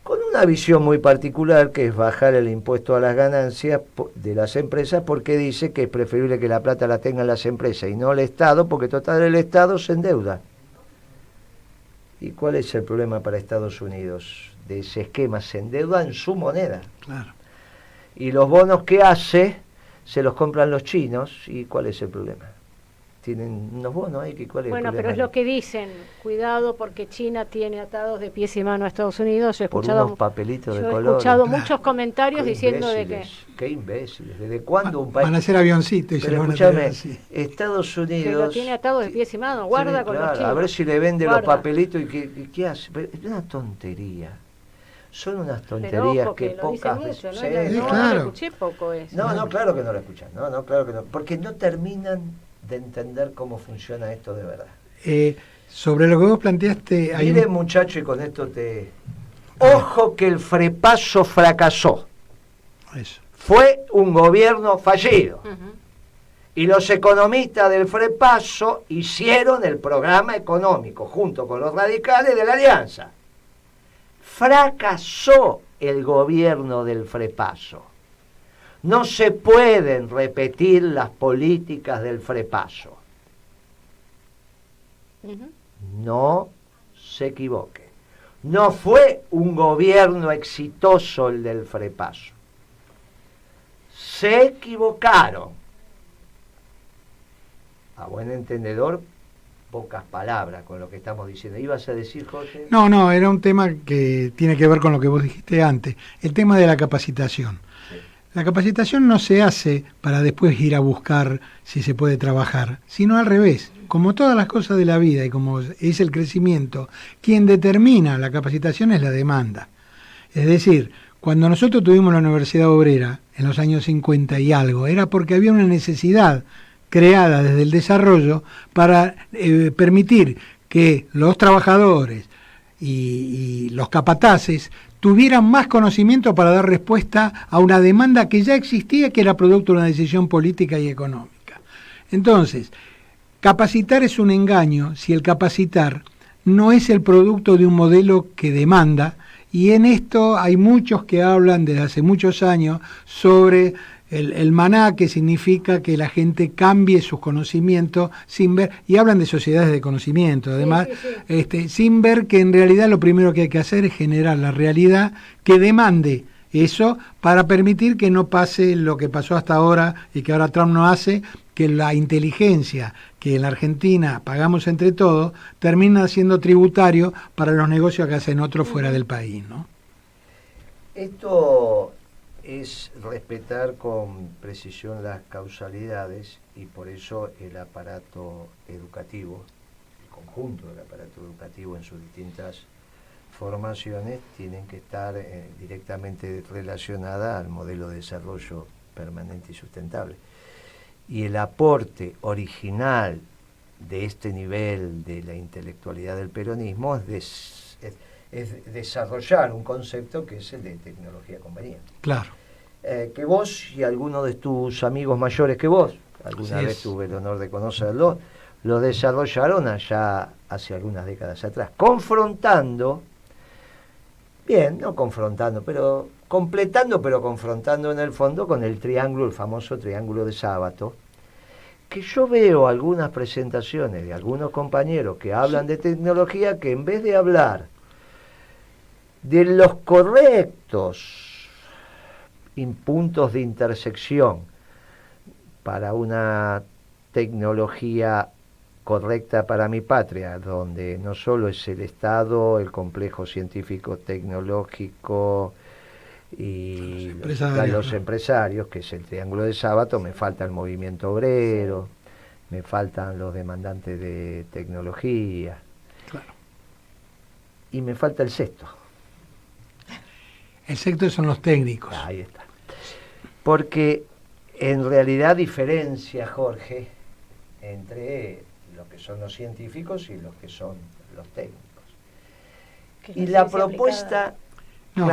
con una visión muy particular, que es bajar el impuesto a las ganancias de las empresas, porque dice que es preferible que la plata la tengan las empresas y no el Estado, porque total el Estado se endeuda. ¿Y cuál es el problema para Estados Unidos de ese esquema? Se endeuda en su moneda. Claro. Y los bonos que hace se los compran los chinos. ¿Y cuál es el problema? Tienen unos bonos ahí, ¿cuál es Bueno, el problema? pero es lo que dicen, cuidado porque China tiene atados de pies y manos a Estados Unidos. Yo he Por escuchado, unos papelitos de yo he color. escuchado Claro. muchos comentarios Qué diciendo de que imbéciles, qué imbéciles. ¿Desde cuándo un país? Van a ser avioncitos y se Pero lo van a escúchame, traer así. Estados que Unidos lo tiene atados de pies y manos. Guarda sí, con claro, los chinos. a ver si le vende los Guarda. papelitos y qué hace. Pero es una tontería. Son unas Pero tonterías ojo, que lo dicen pocas mucho, veces. ¿no? Sí, No, claro. lo escuché poco eso. No, claro que no lo escuchan. No, claro que no. Porque no terminan de entender cómo funciona esto de verdad. Sobre lo que vos planteaste, hay Miren, un- muchacho, y con esto te... Ojo que el Frepaso fracasó. eso. Fue un gobierno fallido. Ujú. Y los economistas del Frepaso hicieron el programa económico junto con los radicales de la Alianza. Fracasó el gobierno del Frepaso. No se pueden repetir las políticas del Frepaso. Ujú. No se equivoquen. No fue un gobierno exitoso el del Frepaso. Se equivocaron. A buen entendedor, pocas palabras con lo que estamos diciendo. ¿Ibas a decir, Jorge? No, era un tema que tiene que ver con lo que vos dijiste antes, el tema de la capacitación. Sí. La capacitación no se hace para después ir a buscar si se puede trabajar, sino al revés. Como todas las cosas de la vida y como es el crecimiento, quien determina la capacitación es la demanda. Es decir, cuando nosotros tuvimos la Universidad Obrera en los años 50 y algo, era porque había una necesidad creada desde el desarrollo para permitir que los trabajadores y los capataces tuvieran más conocimiento para dar respuesta a una demanda que ya existía, que era producto de una decisión política y económica. Entonces, capacitar es un engaño si el capacitar no es el producto de un modelo que demanda, y en esto hay muchos que hablan desde hace muchos años sobre el maná, que significa que la gente cambie sus conocimientos sin ver, y hablan de sociedades de conocimiento, además, sí. sin ver que en realidad lo primero que hay que hacer es generar la realidad que demande eso para permitir que no pase lo que pasó hasta ahora y que ahora Trump no hace, que la inteligencia que en la Argentina pagamos entre todos termina siendo tributario para los negocios que hacen otros fuera del país, ¿no? Esto es respetar con precisión las causalidades y por eso el aparato educativo, el conjunto del aparato educativo en sus distintas formaciones tienen que estar directamente relacionadas al modelo de desarrollo permanente y sustentable. Y el aporte original de este nivel de la intelectualidad del peronismo es desarrollar un concepto que es el de tecnología conveniente. Claro. Que vos y algunos de tus amigos mayores que vos, alguna vez tuve el honor de conocerlo, lo desarrollaron allá hace algunas décadas atrás, confrontando, no confrontando, pero completando, pero confrontando en el fondo con el triángulo, el famoso triángulo de Sábato, que yo veo algunas presentaciones de algunos compañeros que hablan de tecnología que en vez de hablar de los correctos puntos de intersección para una tecnología correcta para mi patria, donde no solo es el Estado, el complejo científico tecnológico y los empresarios, que es el triángulo de Sábato, me falta el movimiento obrero, me faltan los demandantes de tecnología, claro, y me falta el sexto. El sexto son los técnicos. Ahí está. Porque en realidad diferencia, Jorge, entre los que son los científicos y los que son los técnicos. Y la propuesta... No,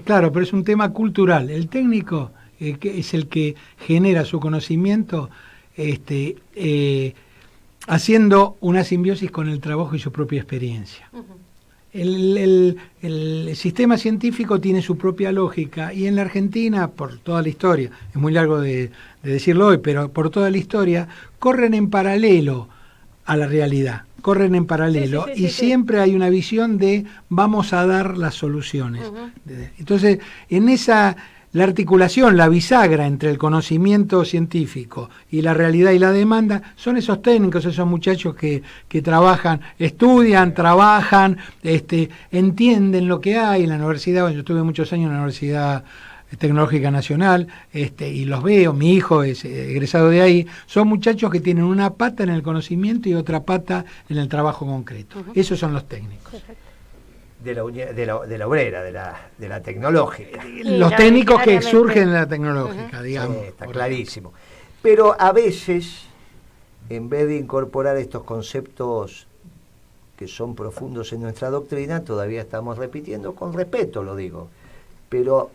claro, pero es un tema cultural. El técnico que es el que genera su conocimiento haciendo una simbiosis con el trabajo y su propia experiencia. El sistema científico tiene su propia lógica y en la Argentina, por toda la historia, es muy largo de decirlo hoy, pero por toda la historia, corren en paralelo a la realidad, corren en paralelo y siempre hay una visión de vamos a dar las soluciones. Entonces, en esa... La articulación, la bisagra entre el conocimiento científico y la realidad y la demanda son esos técnicos, esos muchachos que trabajan, estudian, trabajan, entienden lo que hay en la universidad. Bueno, yo estuve muchos años en la Universidad Tecnológica Nacional y los veo, mi hijo es egresado de ahí. Son muchachos que tienen una pata en el conocimiento y otra pata en el trabajo concreto. Esos son los técnicos. De la obrera, de la tecnológica. Los técnicos que surgen de la tecnológica, digamos. Sí, está clarísimo. Pero a veces, en vez de incorporar estos conceptos que son profundos en nuestra doctrina, todavía estamos repitiendo, con respeto lo digo, pero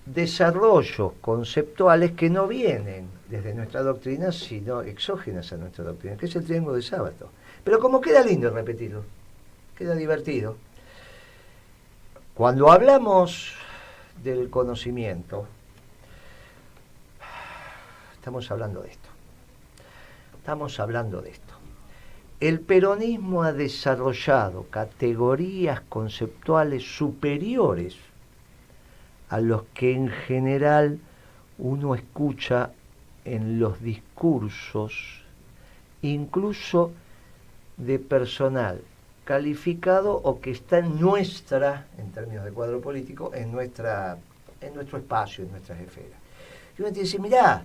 desarrollos conceptuales que no vienen desde nuestra doctrina, sino exógenas a nuestra doctrina, que es el triángulo de Sábato. Pero como queda lindo repetirlo, queda divertido. Cuando hablamos del conocimiento, estamos hablando de esto. El peronismo ha desarrollado categorías conceptuales superiores a los que en general uno escucha en los discursos, incluso de personal calificado o que está en términos de cuadro político, en nuestro espacio, en nuestras esferas. Y uno te dice, mirá,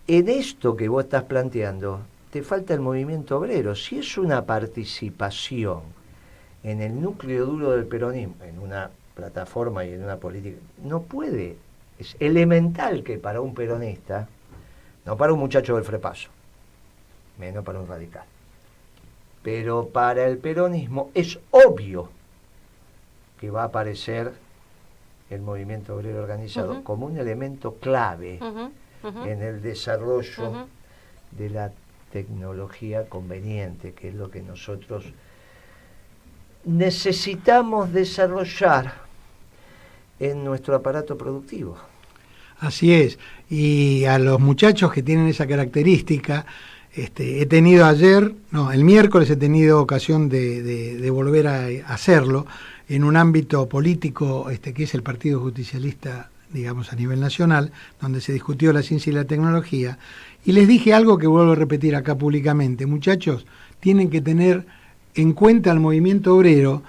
en esto que vos estás planteando, te falta el movimiento obrero. Si es una participación en el núcleo duro del peronismo, en una plataforma y en una política, no puede. Es elemental que para un peronista, no para un muchacho del frepaso, menos para un radical, pero para el peronismo es obvio que va a aparecer el movimiento obrero organizado como un elemento clave en el desarrollo de la tecnología conveniente, que es lo que nosotros necesitamos desarrollar en nuestro aparato productivo. Así es, y a los muchachos que tienen esa característica, he tenido el miércoles he tenido ocasión de volver a hacerlo, en un ámbito político que es el Partido Justicialista, digamos, a nivel nacional, donde se discutió la ciencia y la tecnología, y les dije algo que vuelvo a repetir acá públicamente: muchachos, tienen que tener en cuenta al movimiento obrero,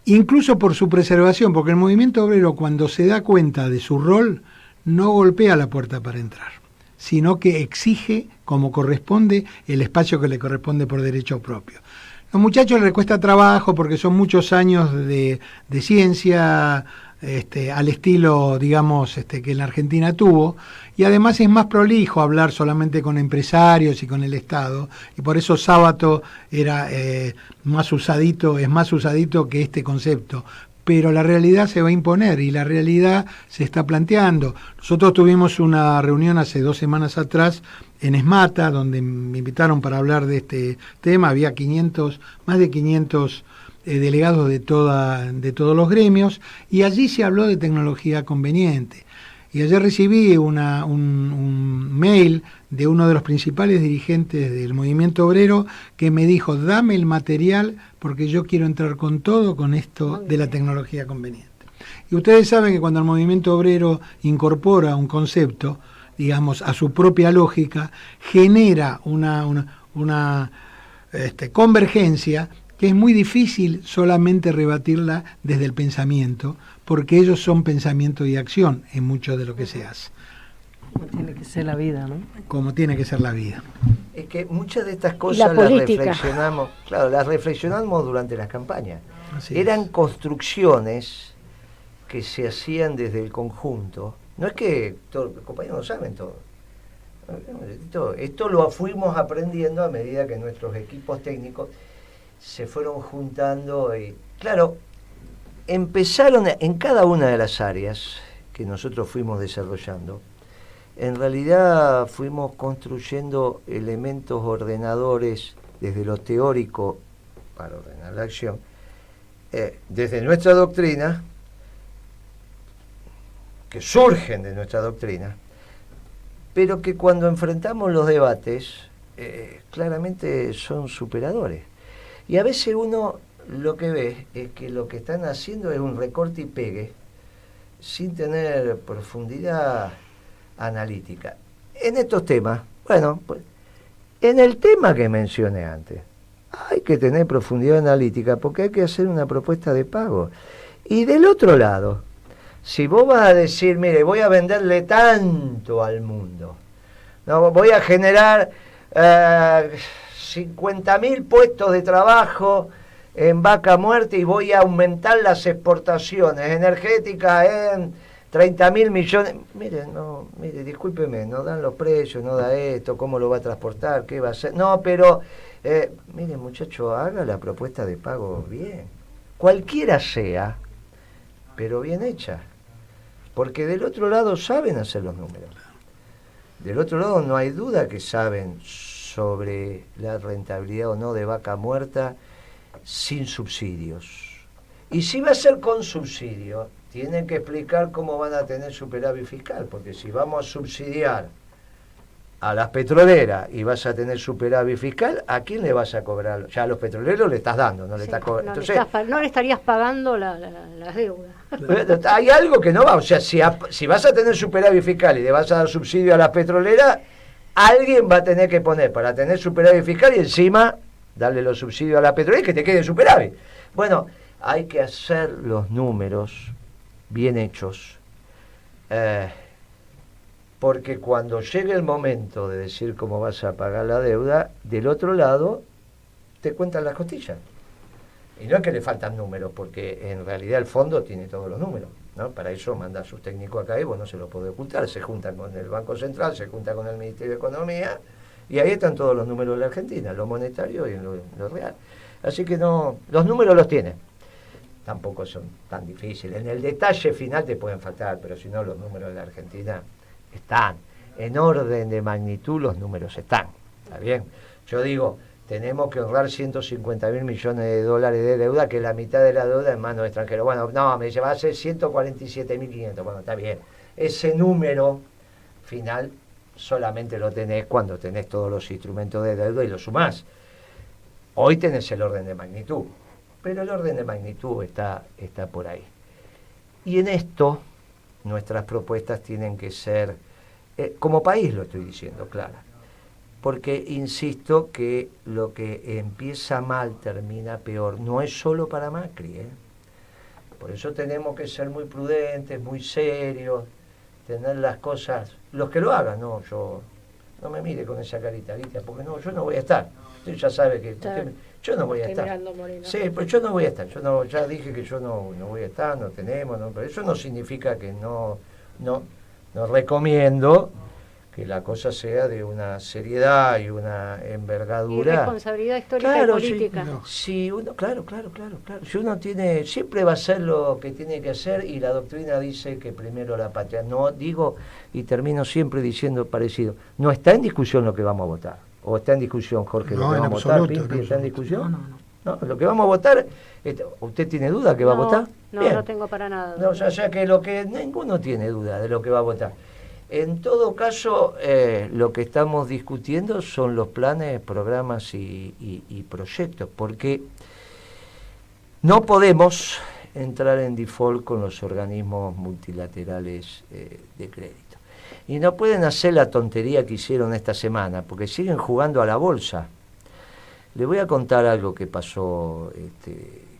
incluso por su preservación, porque el movimiento obrero, cuando se da cuenta de su rol, no golpea la puerta para entrar, sino que exige, como corresponde, el espacio que le corresponde por derecho propio. A los muchachos les cuesta trabajo porque son muchos años de ciencia, al estilo, digamos, que en la Argentina tuvo, y además es más prolijo hablar solamente con empresarios y con el Estado, y por eso Sábato era más usadito, es más usadito que este concepto. Pero la realidad se va a imponer y la realidad se está planteando. Nosotros tuvimos una reunión hace 2 semanas atrás en Esmata, donde me invitaron para hablar de este tema. Había más de 500 delegados de todos los gremios, y allí se habló de tecnología conveniente. Y ayer recibí un mail de uno de los principales dirigentes del movimiento obrero que me dijo: dame el material porque yo quiero entrar con todo con esto de la tecnología conveniente. Y ustedes saben que cuando el movimiento obrero incorpora un concepto, digamos, a su propia lógica, genera una convergencia que es muy difícil solamente rebatirla desde el pensamiento, porque ellos son pensamiento y acción en mucho de lo que se hace. Como tiene que ser la vida, ¿no? Como tiene que ser la vida. Es que muchas de estas cosas las reflexionamos durante las campañas. Eran construcciones que se hacían desde el conjunto. No es que los compañeros no saben todo. Esto lo fuimos aprendiendo a medida que nuestros equipos técnicos se fueron juntando y, claro, empezaron en cada una de las áreas que nosotros fuimos desarrollando. En realidad fuimos construyendo elementos ordenadores desde lo teórico para ordenar la acción, desde nuestra doctrina, que surgen de nuestra doctrina, pero que cuando enfrentamos los debates claramente son superadores. Y a veces uno lo que ve es que lo que están haciendo es un recorte y pegue sin tener profundidad analítica. En estos temas, bueno, pues, en el tema que mencioné antes, hay que tener profundidad analítica porque hay que hacer una propuesta de pago. Y del otro lado, si vos vas a decir, mire, voy a venderle tanto al mundo, no, voy a generar 50.000 puestos de trabajo en Vaca Muerta y voy a aumentar las exportaciones energéticas en 30.000 millones. Mire, discúlpeme, no dan los precios, no da esto, cómo lo va a transportar, qué va a hacer. No, pero, mire, muchacho, haga la propuesta de pago bien. Cualquiera sea, pero bien hecha. Porque del otro lado saben hacer los números. Del otro lado no hay duda que saben sobre la rentabilidad o no de Vaca Muerta sin subsidios. Y si va a ser con subsidios, tienen que explicar cómo van a tener superávit fiscal, porque si vamos a subsidiar a las petroleras y vas a tener superávit fiscal, ¿a quién le vas a cobrar? Ya a los petroleros le estás dando, no le estás cobrando. No le estarías pagando las deudas. Hay algo que no va, o sea, si vas a tener superávit fiscal y le vas a dar subsidio a las petroleras, alguien va a tener que poner para tener superávit fiscal y encima darle los subsidios a la petrolera y que te quede superávit. Bueno, hay que hacer los números bien hechos, porque cuando llegue el momento de decir cómo vas a pagar la deuda, del otro lado te cuentan las costillas. Y no es que le faltan números, porque en realidad el fondo tiene todos los números, ¿no? Para eso manda a sus técnicos acá y vos no se lo podés ocultar. Se juntan con el Banco Central, se junta con el Ministerio de Economía, y ahí están todos los números de la Argentina, lo monetario y lo real. Así que no, los números los tienen. Tampoco son tan difíciles. En el detalle final te pueden faltar, pero si no, los números de la Argentina están. En orden de magnitud los números están. ¿Está bien? Yo digo, tenemos que ahorrar 150.000 millones de dólares de deuda, que la mitad de la deuda en manos extranjeros. Bueno, no, me dice, va a ser 147.500. Bueno, está bien. Ese número final solamente lo tenés cuando tenés todos los instrumentos de deuda y lo sumás. Hoy tenés el orden de magnitud. pero el orden de magnitud está por ahí. Y en esto nuestras propuestas tienen que ser, como país lo estoy diciendo, Clara, porque insisto que lo que empieza mal termina peor, no es solo para Macri, Por eso tenemos que ser muy prudentes, muy serios, tener las cosas, los que lo hagan, no, yo, no me mire con esa carita, ¿viste? Porque no, yo no voy a estar, usted ya sabe que yo no voy a estar. Sí, pues yo no voy a estar, ya dije que yo no voy a estar, no tenemos, no, pero eso no significa que no recomiendo que la cosa sea de una seriedad y una envergadura. Y responsabilidad histórica y política. Si uno, claro. Si uno tiene, siempre va a hacer lo que tiene que hacer y la doctrina dice que primero la patria. No digo, y termino siempre diciendo parecido, no está en discusión lo que vamos a votar. ¿O está en discusión, Jorge, lo que vamos a votar? ¿Pimpi, está en discusión? No, lo que vamos a votar, ¿usted tiene duda que va a votar? No, bien. No tengo para nada. No, o sea que ninguno tiene duda de lo que va a votar. En todo caso, lo que estamos discutiendo son los planes, programas y proyectos, porque no podemos entrar en default con los organismos multilaterales de crédito. Y no pueden hacer la tontería que hicieron esta semana, porque siguen jugando a la bolsa. Le voy a contar algo que pasó,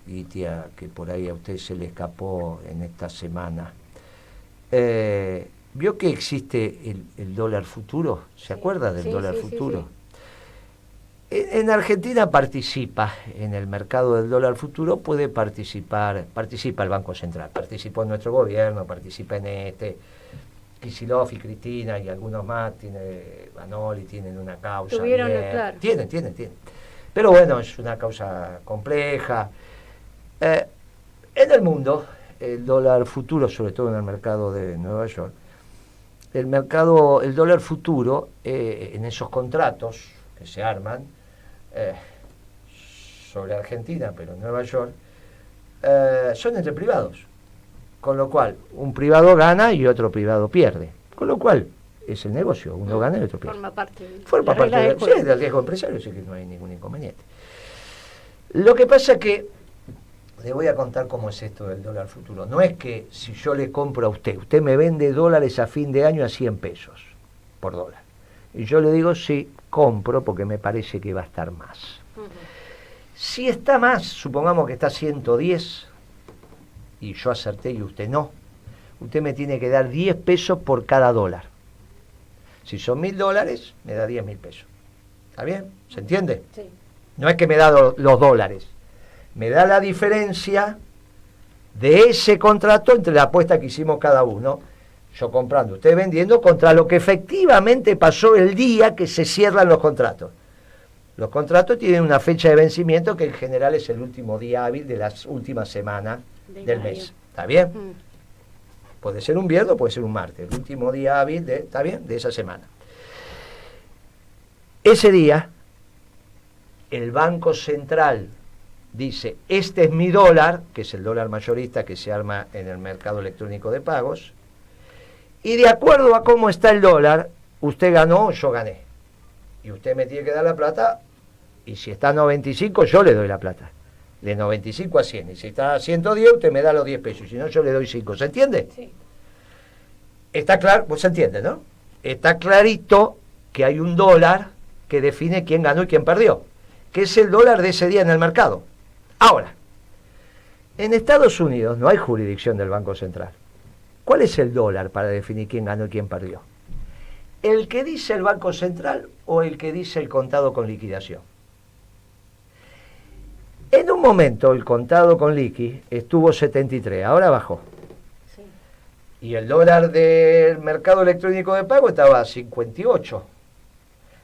Itia, que por ahí a usted se le escapó en esta semana. ¿Vio que existe el dólar futuro? ¿Se acuerda del dólar futuro? Sí. En Argentina participa en el mercado del dólar futuro, participa el Banco Central, participó en nuestro gobierno, participa en Kicillof y Cristina y algunos más, Vanoli tienen una causa. Claro. Tienen. Pero bueno, es una causa compleja. En el mundo, el dólar futuro, sobre todo en el mercado de Nueva York, el dólar futuro, en esos contratos que se arman sobre Argentina, pero en Nueva York, son entre privados. Con lo cual, un privado gana y otro privado pierde. Con lo cual, es el negocio, uno gana y otro pierde. Forma parte del riesgo empresario, así que no hay ningún inconveniente. Lo que pasa es que le voy a contar cómo es esto del dólar futuro. No es que si yo le compro a usted me vende dólares a fin de año a 100 pesos por dólar. Y yo le digo, sí, compro porque me parece que va a estar más. Si está más, supongamos que está a 110, y yo acerté y usted no, usted me tiene que dar 10 pesos por cada dólar. Si son $1.000, me da 10.000 pesos. ¿Está bien? ¿Se entiende? Sí. No es que me da los dólares. Me da la diferencia de ese contrato entre la apuesta que hicimos cada uno, yo comprando, usted vendiendo, contra lo que efectivamente pasó el día que se cierran los contratos. Los contratos tienen una fecha de vencimiento que en general es el último día hábil de las últimas semanas del mes. ¿Está bien? Puede ser un viernes o puede ser un martes, el último día hábil ¿está bien?, de esa semana. Ese día, el Banco Central dice, este es mi dólar, que es el dólar mayorista que se arma en el mercado electrónico de pagos, y de acuerdo a cómo está el dólar, usted ganó o yo gané. Y usted me tiene que dar la plata, y si está a 95, yo le doy la plata. De 95 a 100. Y si está a 110, usted me da los 10 pesos, y si no, yo le doy 5. ¿Se entiende? Sí. Está claro, pues se entiende, ¿no? Está clarito que hay un dólar que define quién ganó y quién perdió, que es el dólar de ese día en el mercado. Ahora, en Estados Unidos no hay jurisdicción del Banco Central. ¿Cuál es el dólar para definir quién ganó y quién perdió? ¿El que dice el Banco Central o el que dice el contado con liquidación? En un momento el contado con liqui estuvo 73, ahora bajó. Sí. Y el dólar del mercado electrónico de pago estaba a 58.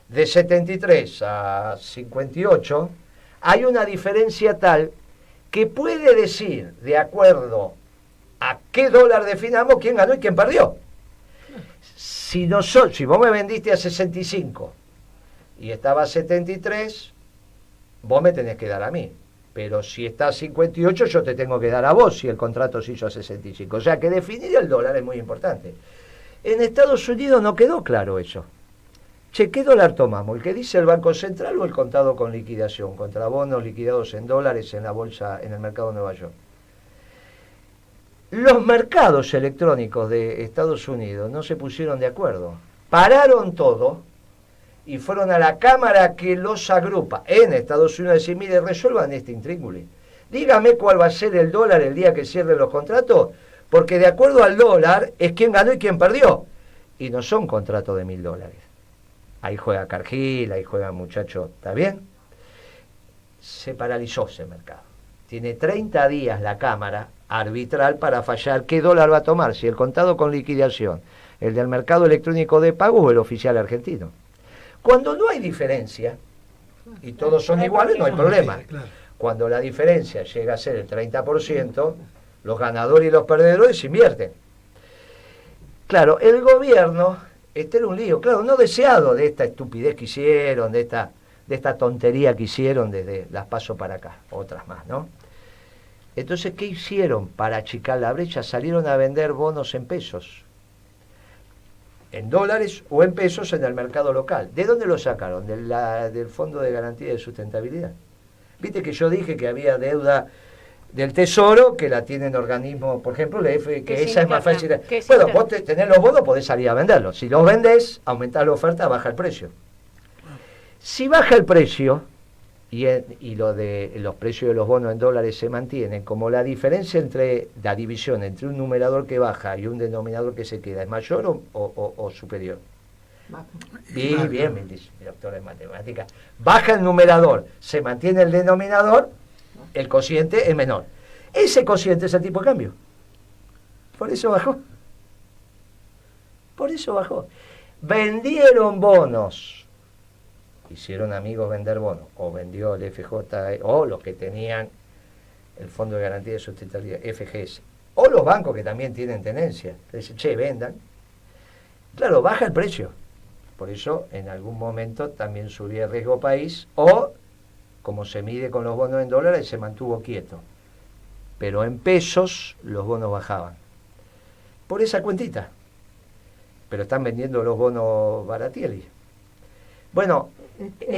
De 73 a 58 hay una diferencia tal que puede decir, de acuerdo a qué dólar definamos, quién ganó y quién perdió. Si vos me vendiste a 65 y estaba a 73, vos me tenés que dar a mí. Pero si está a 58, yo te tengo que dar a vos si el contrato se hizo a 65. O sea que definir el dólar es muy importante. En Estados Unidos no quedó claro eso. che, ¿qué dólar tomamos? ¿El que dice el Banco Central o el contado con liquidación, contra bonos liquidados en dólares en la bolsa, en el mercado de Nueva York? Los mercados electrónicos de Estados Unidos no se pusieron de acuerdo. Pararon todo y fueron a la Cámara que los agrupa en Estados Unidos a decir, mire, resuelvan este intríngulis. Dígame cuál va a ser el dólar el día que cierren los contratos, porque de acuerdo al dólar es quién ganó y quién perdió. Y no son contratos de $1.000. Ahí juega Cargill, ahí juega muchacho, ¿está bien? Se paralizó ese mercado. Tiene 30 días la Cámara arbitral para fallar qué dólar va a tomar, si el contado con liquidación, el del mercado electrónico de pago o el oficial argentino. Cuando no hay diferencia, y todos son iguales, no hay problema. Cuando la diferencia llega a ser el 30%, los ganadores y los perdedores invierten. Claro, el gobierno, este era un lío, claro, no deseado de esta estupidez que hicieron, de esta tontería que hicieron desde las PASO para acá, otras más, ¿no? Entonces, ¿qué hicieron para achicar la brecha? Salieron a vender bonos en pesos, en dólares o en pesos en el mercado local. ¿De dónde lo sacaron? Del Fondo de Garantía de Sustentabilidad. Viste que yo dije que había deuda del Tesoro, que la tienen organismos, por ejemplo, la F, que esa es más fácil. Bueno, vos tenés los bonos, podés salir a venderlos. Si los vendés, aumentás la oferta, baja el precio. Si baja el precio, y lo de los precios de los bonos en dólares se mantienen, como la diferencia entre la división entre un numerador que baja y un denominador que se queda es mayor o superior. Bien, me dice mi doctora en matemáticas. Baja el numerador, se mantiene el denominador, el cociente es menor. Ese cociente es el tipo de cambio. Por eso bajó. Por eso bajó. Vendieron bonos. Hicieron amigos vender bonos, o vendió el FJ, o los que tenían el Fondo de Garantía de Sustentabilidad, FGS, o los bancos que también tienen tenencia, que dicen, che, vendan. Claro, baja el precio. Por eso, en algún momento también subía el riesgo país, o, como se mide con los bonos en dólares, se mantuvo quieto. Pero en pesos, los bonos bajaban. Por esa cuentita. Pero están vendiendo los bonos Baratielli. Bueno,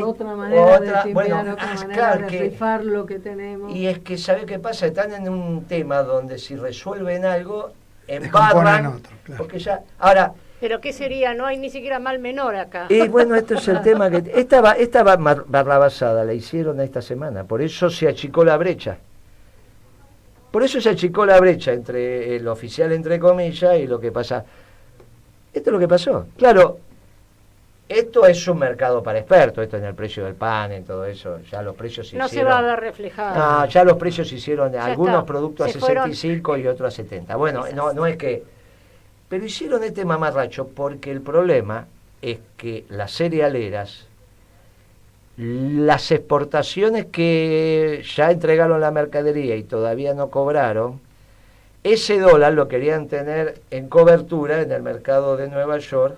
otra manera de timbiar, bueno, otra manera claro de rifar lo que tenemos. Y es que, ¿sabe qué pasa? Están en un tema donde si resuelven algo, embarran, otro, claro. Porque ya, ahora... ¿Pero qué sería? No hay ni siquiera mal menor acá. Y bueno, esto es el tema que... Esta barrabasada la hicieron esta semana, por eso se achicó la brecha. Por eso se achicó la brecha entre el oficial, entre comillas, y lo que pasa... Esto es lo que pasó. Claro, esto es un mercado para expertos, esto en el precio del pan, en todo eso, ya los precios se no hicieron... se va a ver reflejado. No, ya los precios se hicieron, Ya algunos está. productos a Se 65 y otros a 70. Bueno, no es que... Pero hicieron este mamarracho porque el problema es que las cerealeras, las exportaciones que ya entregaron la mercadería y todavía no cobraron, ese dólar lo querían tener en cobertura en el mercado de Nueva York,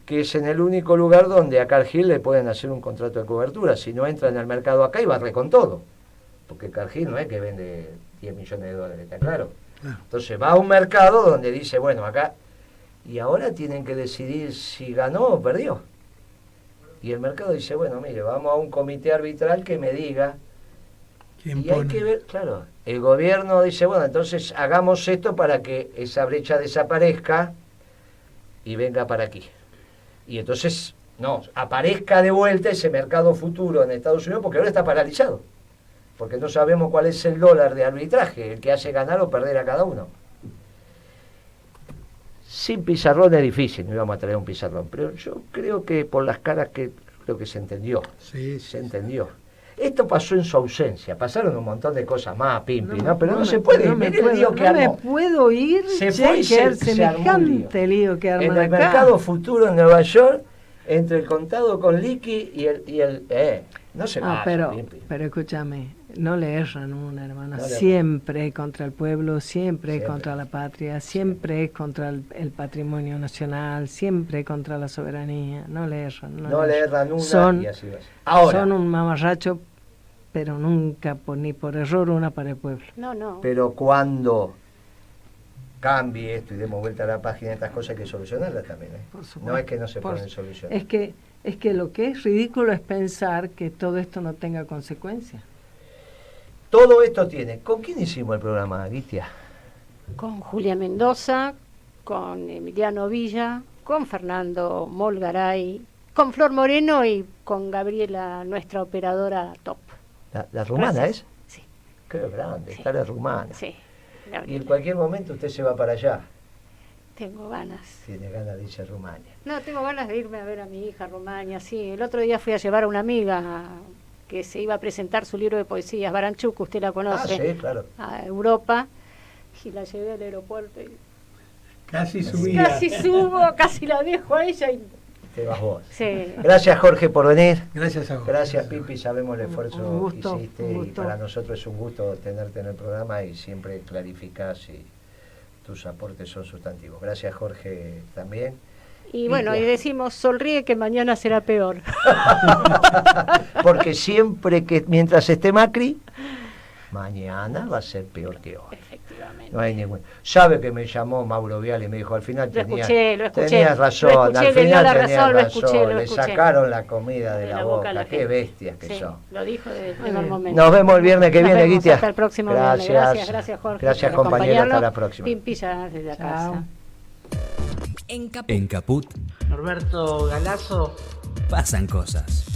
que es en el único lugar donde a Cargill le pueden hacer un contrato de cobertura. Si no entra en el mercado acá y barre con todo. Porque Cargill no es que vende 10 millones de dólares, ¿está claro? Entonces va a un mercado donde dice, bueno, acá... Y ahora tienen que decidir si ganó o perdió. Y el mercado dice, bueno, mire, vamos a un comité arbitral que me diga... Y hay que ver, claro, el gobierno dice, bueno, entonces hagamos esto para que esa brecha desaparezca y venga para aquí. Y entonces, no, aparezca de vuelta ese mercado futuro en Estados Unidos, porque ahora está paralizado. Porque no sabemos cuál es el dólar de arbitraje, el que hace ganar o perder a cada uno. Sin pizarrón es difícil, no íbamos a traer un pizarrón, pero yo creo que por las caras que creo que se entendió. Sí, se entendió. Esto pasó en su ausencia, pasaron un montón de cosas más, Pimpi, ¿no? Pero no se puede. No me puedo ir, se fue y se armó un lío que arman en el acá. mercado futuro en Nueva York, entre el contado con liqui y el no se va. Pero escúchame, no le erran una, hermano. No siempre es contra el pueblo, siempre es contra la patria, siempre es contra el patrimonio nacional, siempre es contra la soberanía. No le erran. No le erran una y así va. Ahora, son un mamarracho, pero nunca ni por error una para el pueblo. No. Pero cuando cambie esto y demos vuelta a la página, estas cosas hay que solucionarlas también. Por supuesto. No es que no se Por pueden su- solucionar. Es que lo que es ridículo es pensar que todo esto no tenga consecuencias. Todo esto tiene. ¿Con quién hicimos el programa, Guitia? Con Julia Mendoza, con Emiliano Villa, con Fernando Molgaray, con Flor Moreno y con Gabriela, nuestra operadora top. ¿La rumana Gracias. es? Sí, Qué grande, Sí. está la rumana. sí. Y Gabriela. en cualquier momento usted se va para allá. Tengo ganas. Tiene ganas de irse a Rumania. No, tengo ganas de irme a ver a mi hija a Rumania, sí. El otro día fui a llevar a una amiga que se iba a presentar su libro de poesías, Baranchuk, usted la conoce, Sí, claro. a Europa, y la llevé al aeropuerto y Casi subía. casi subo, casi la dejo a ella y Te vas vos. sí. Gracias, Jorge, por venir. Gracias a vos. Gracias, Pipi. Sabemos el esfuerzo Un gusto, que hiciste un y gusto. para nosotros es un gusto tenerte en el programa y siempre clarificás y tus aportes son sustantivos. Gracias, Jorge, también. Y bueno, y Lidia. decimos, sonríe que mañana será peor. Porque siempre que, mientras esté Macri, mañana va a ser peor que hoy. Efectivamente. No hay ningún. Sabe que me llamó Mauro Vial y me dijo, al final Lo tenías, escuché, tenías razón, lo escuché, al le dio final la tenías razón, lo razón, escuché, lo le escuché. sacaron la comida de, De la boca a boca, la qué gente. bestias que Sí, son. lo dijo desde el Muy primer bien. momento. Nos vemos el viernes que Nos viene, vemos Guitia. hasta el próximo viernes. Gracias, Jorge. Gracias, por compañero. Hasta acompañarnos. la próxima. Pimpilla desde la Chao. casa. En Caput Norberto Galazo. pasan cosas.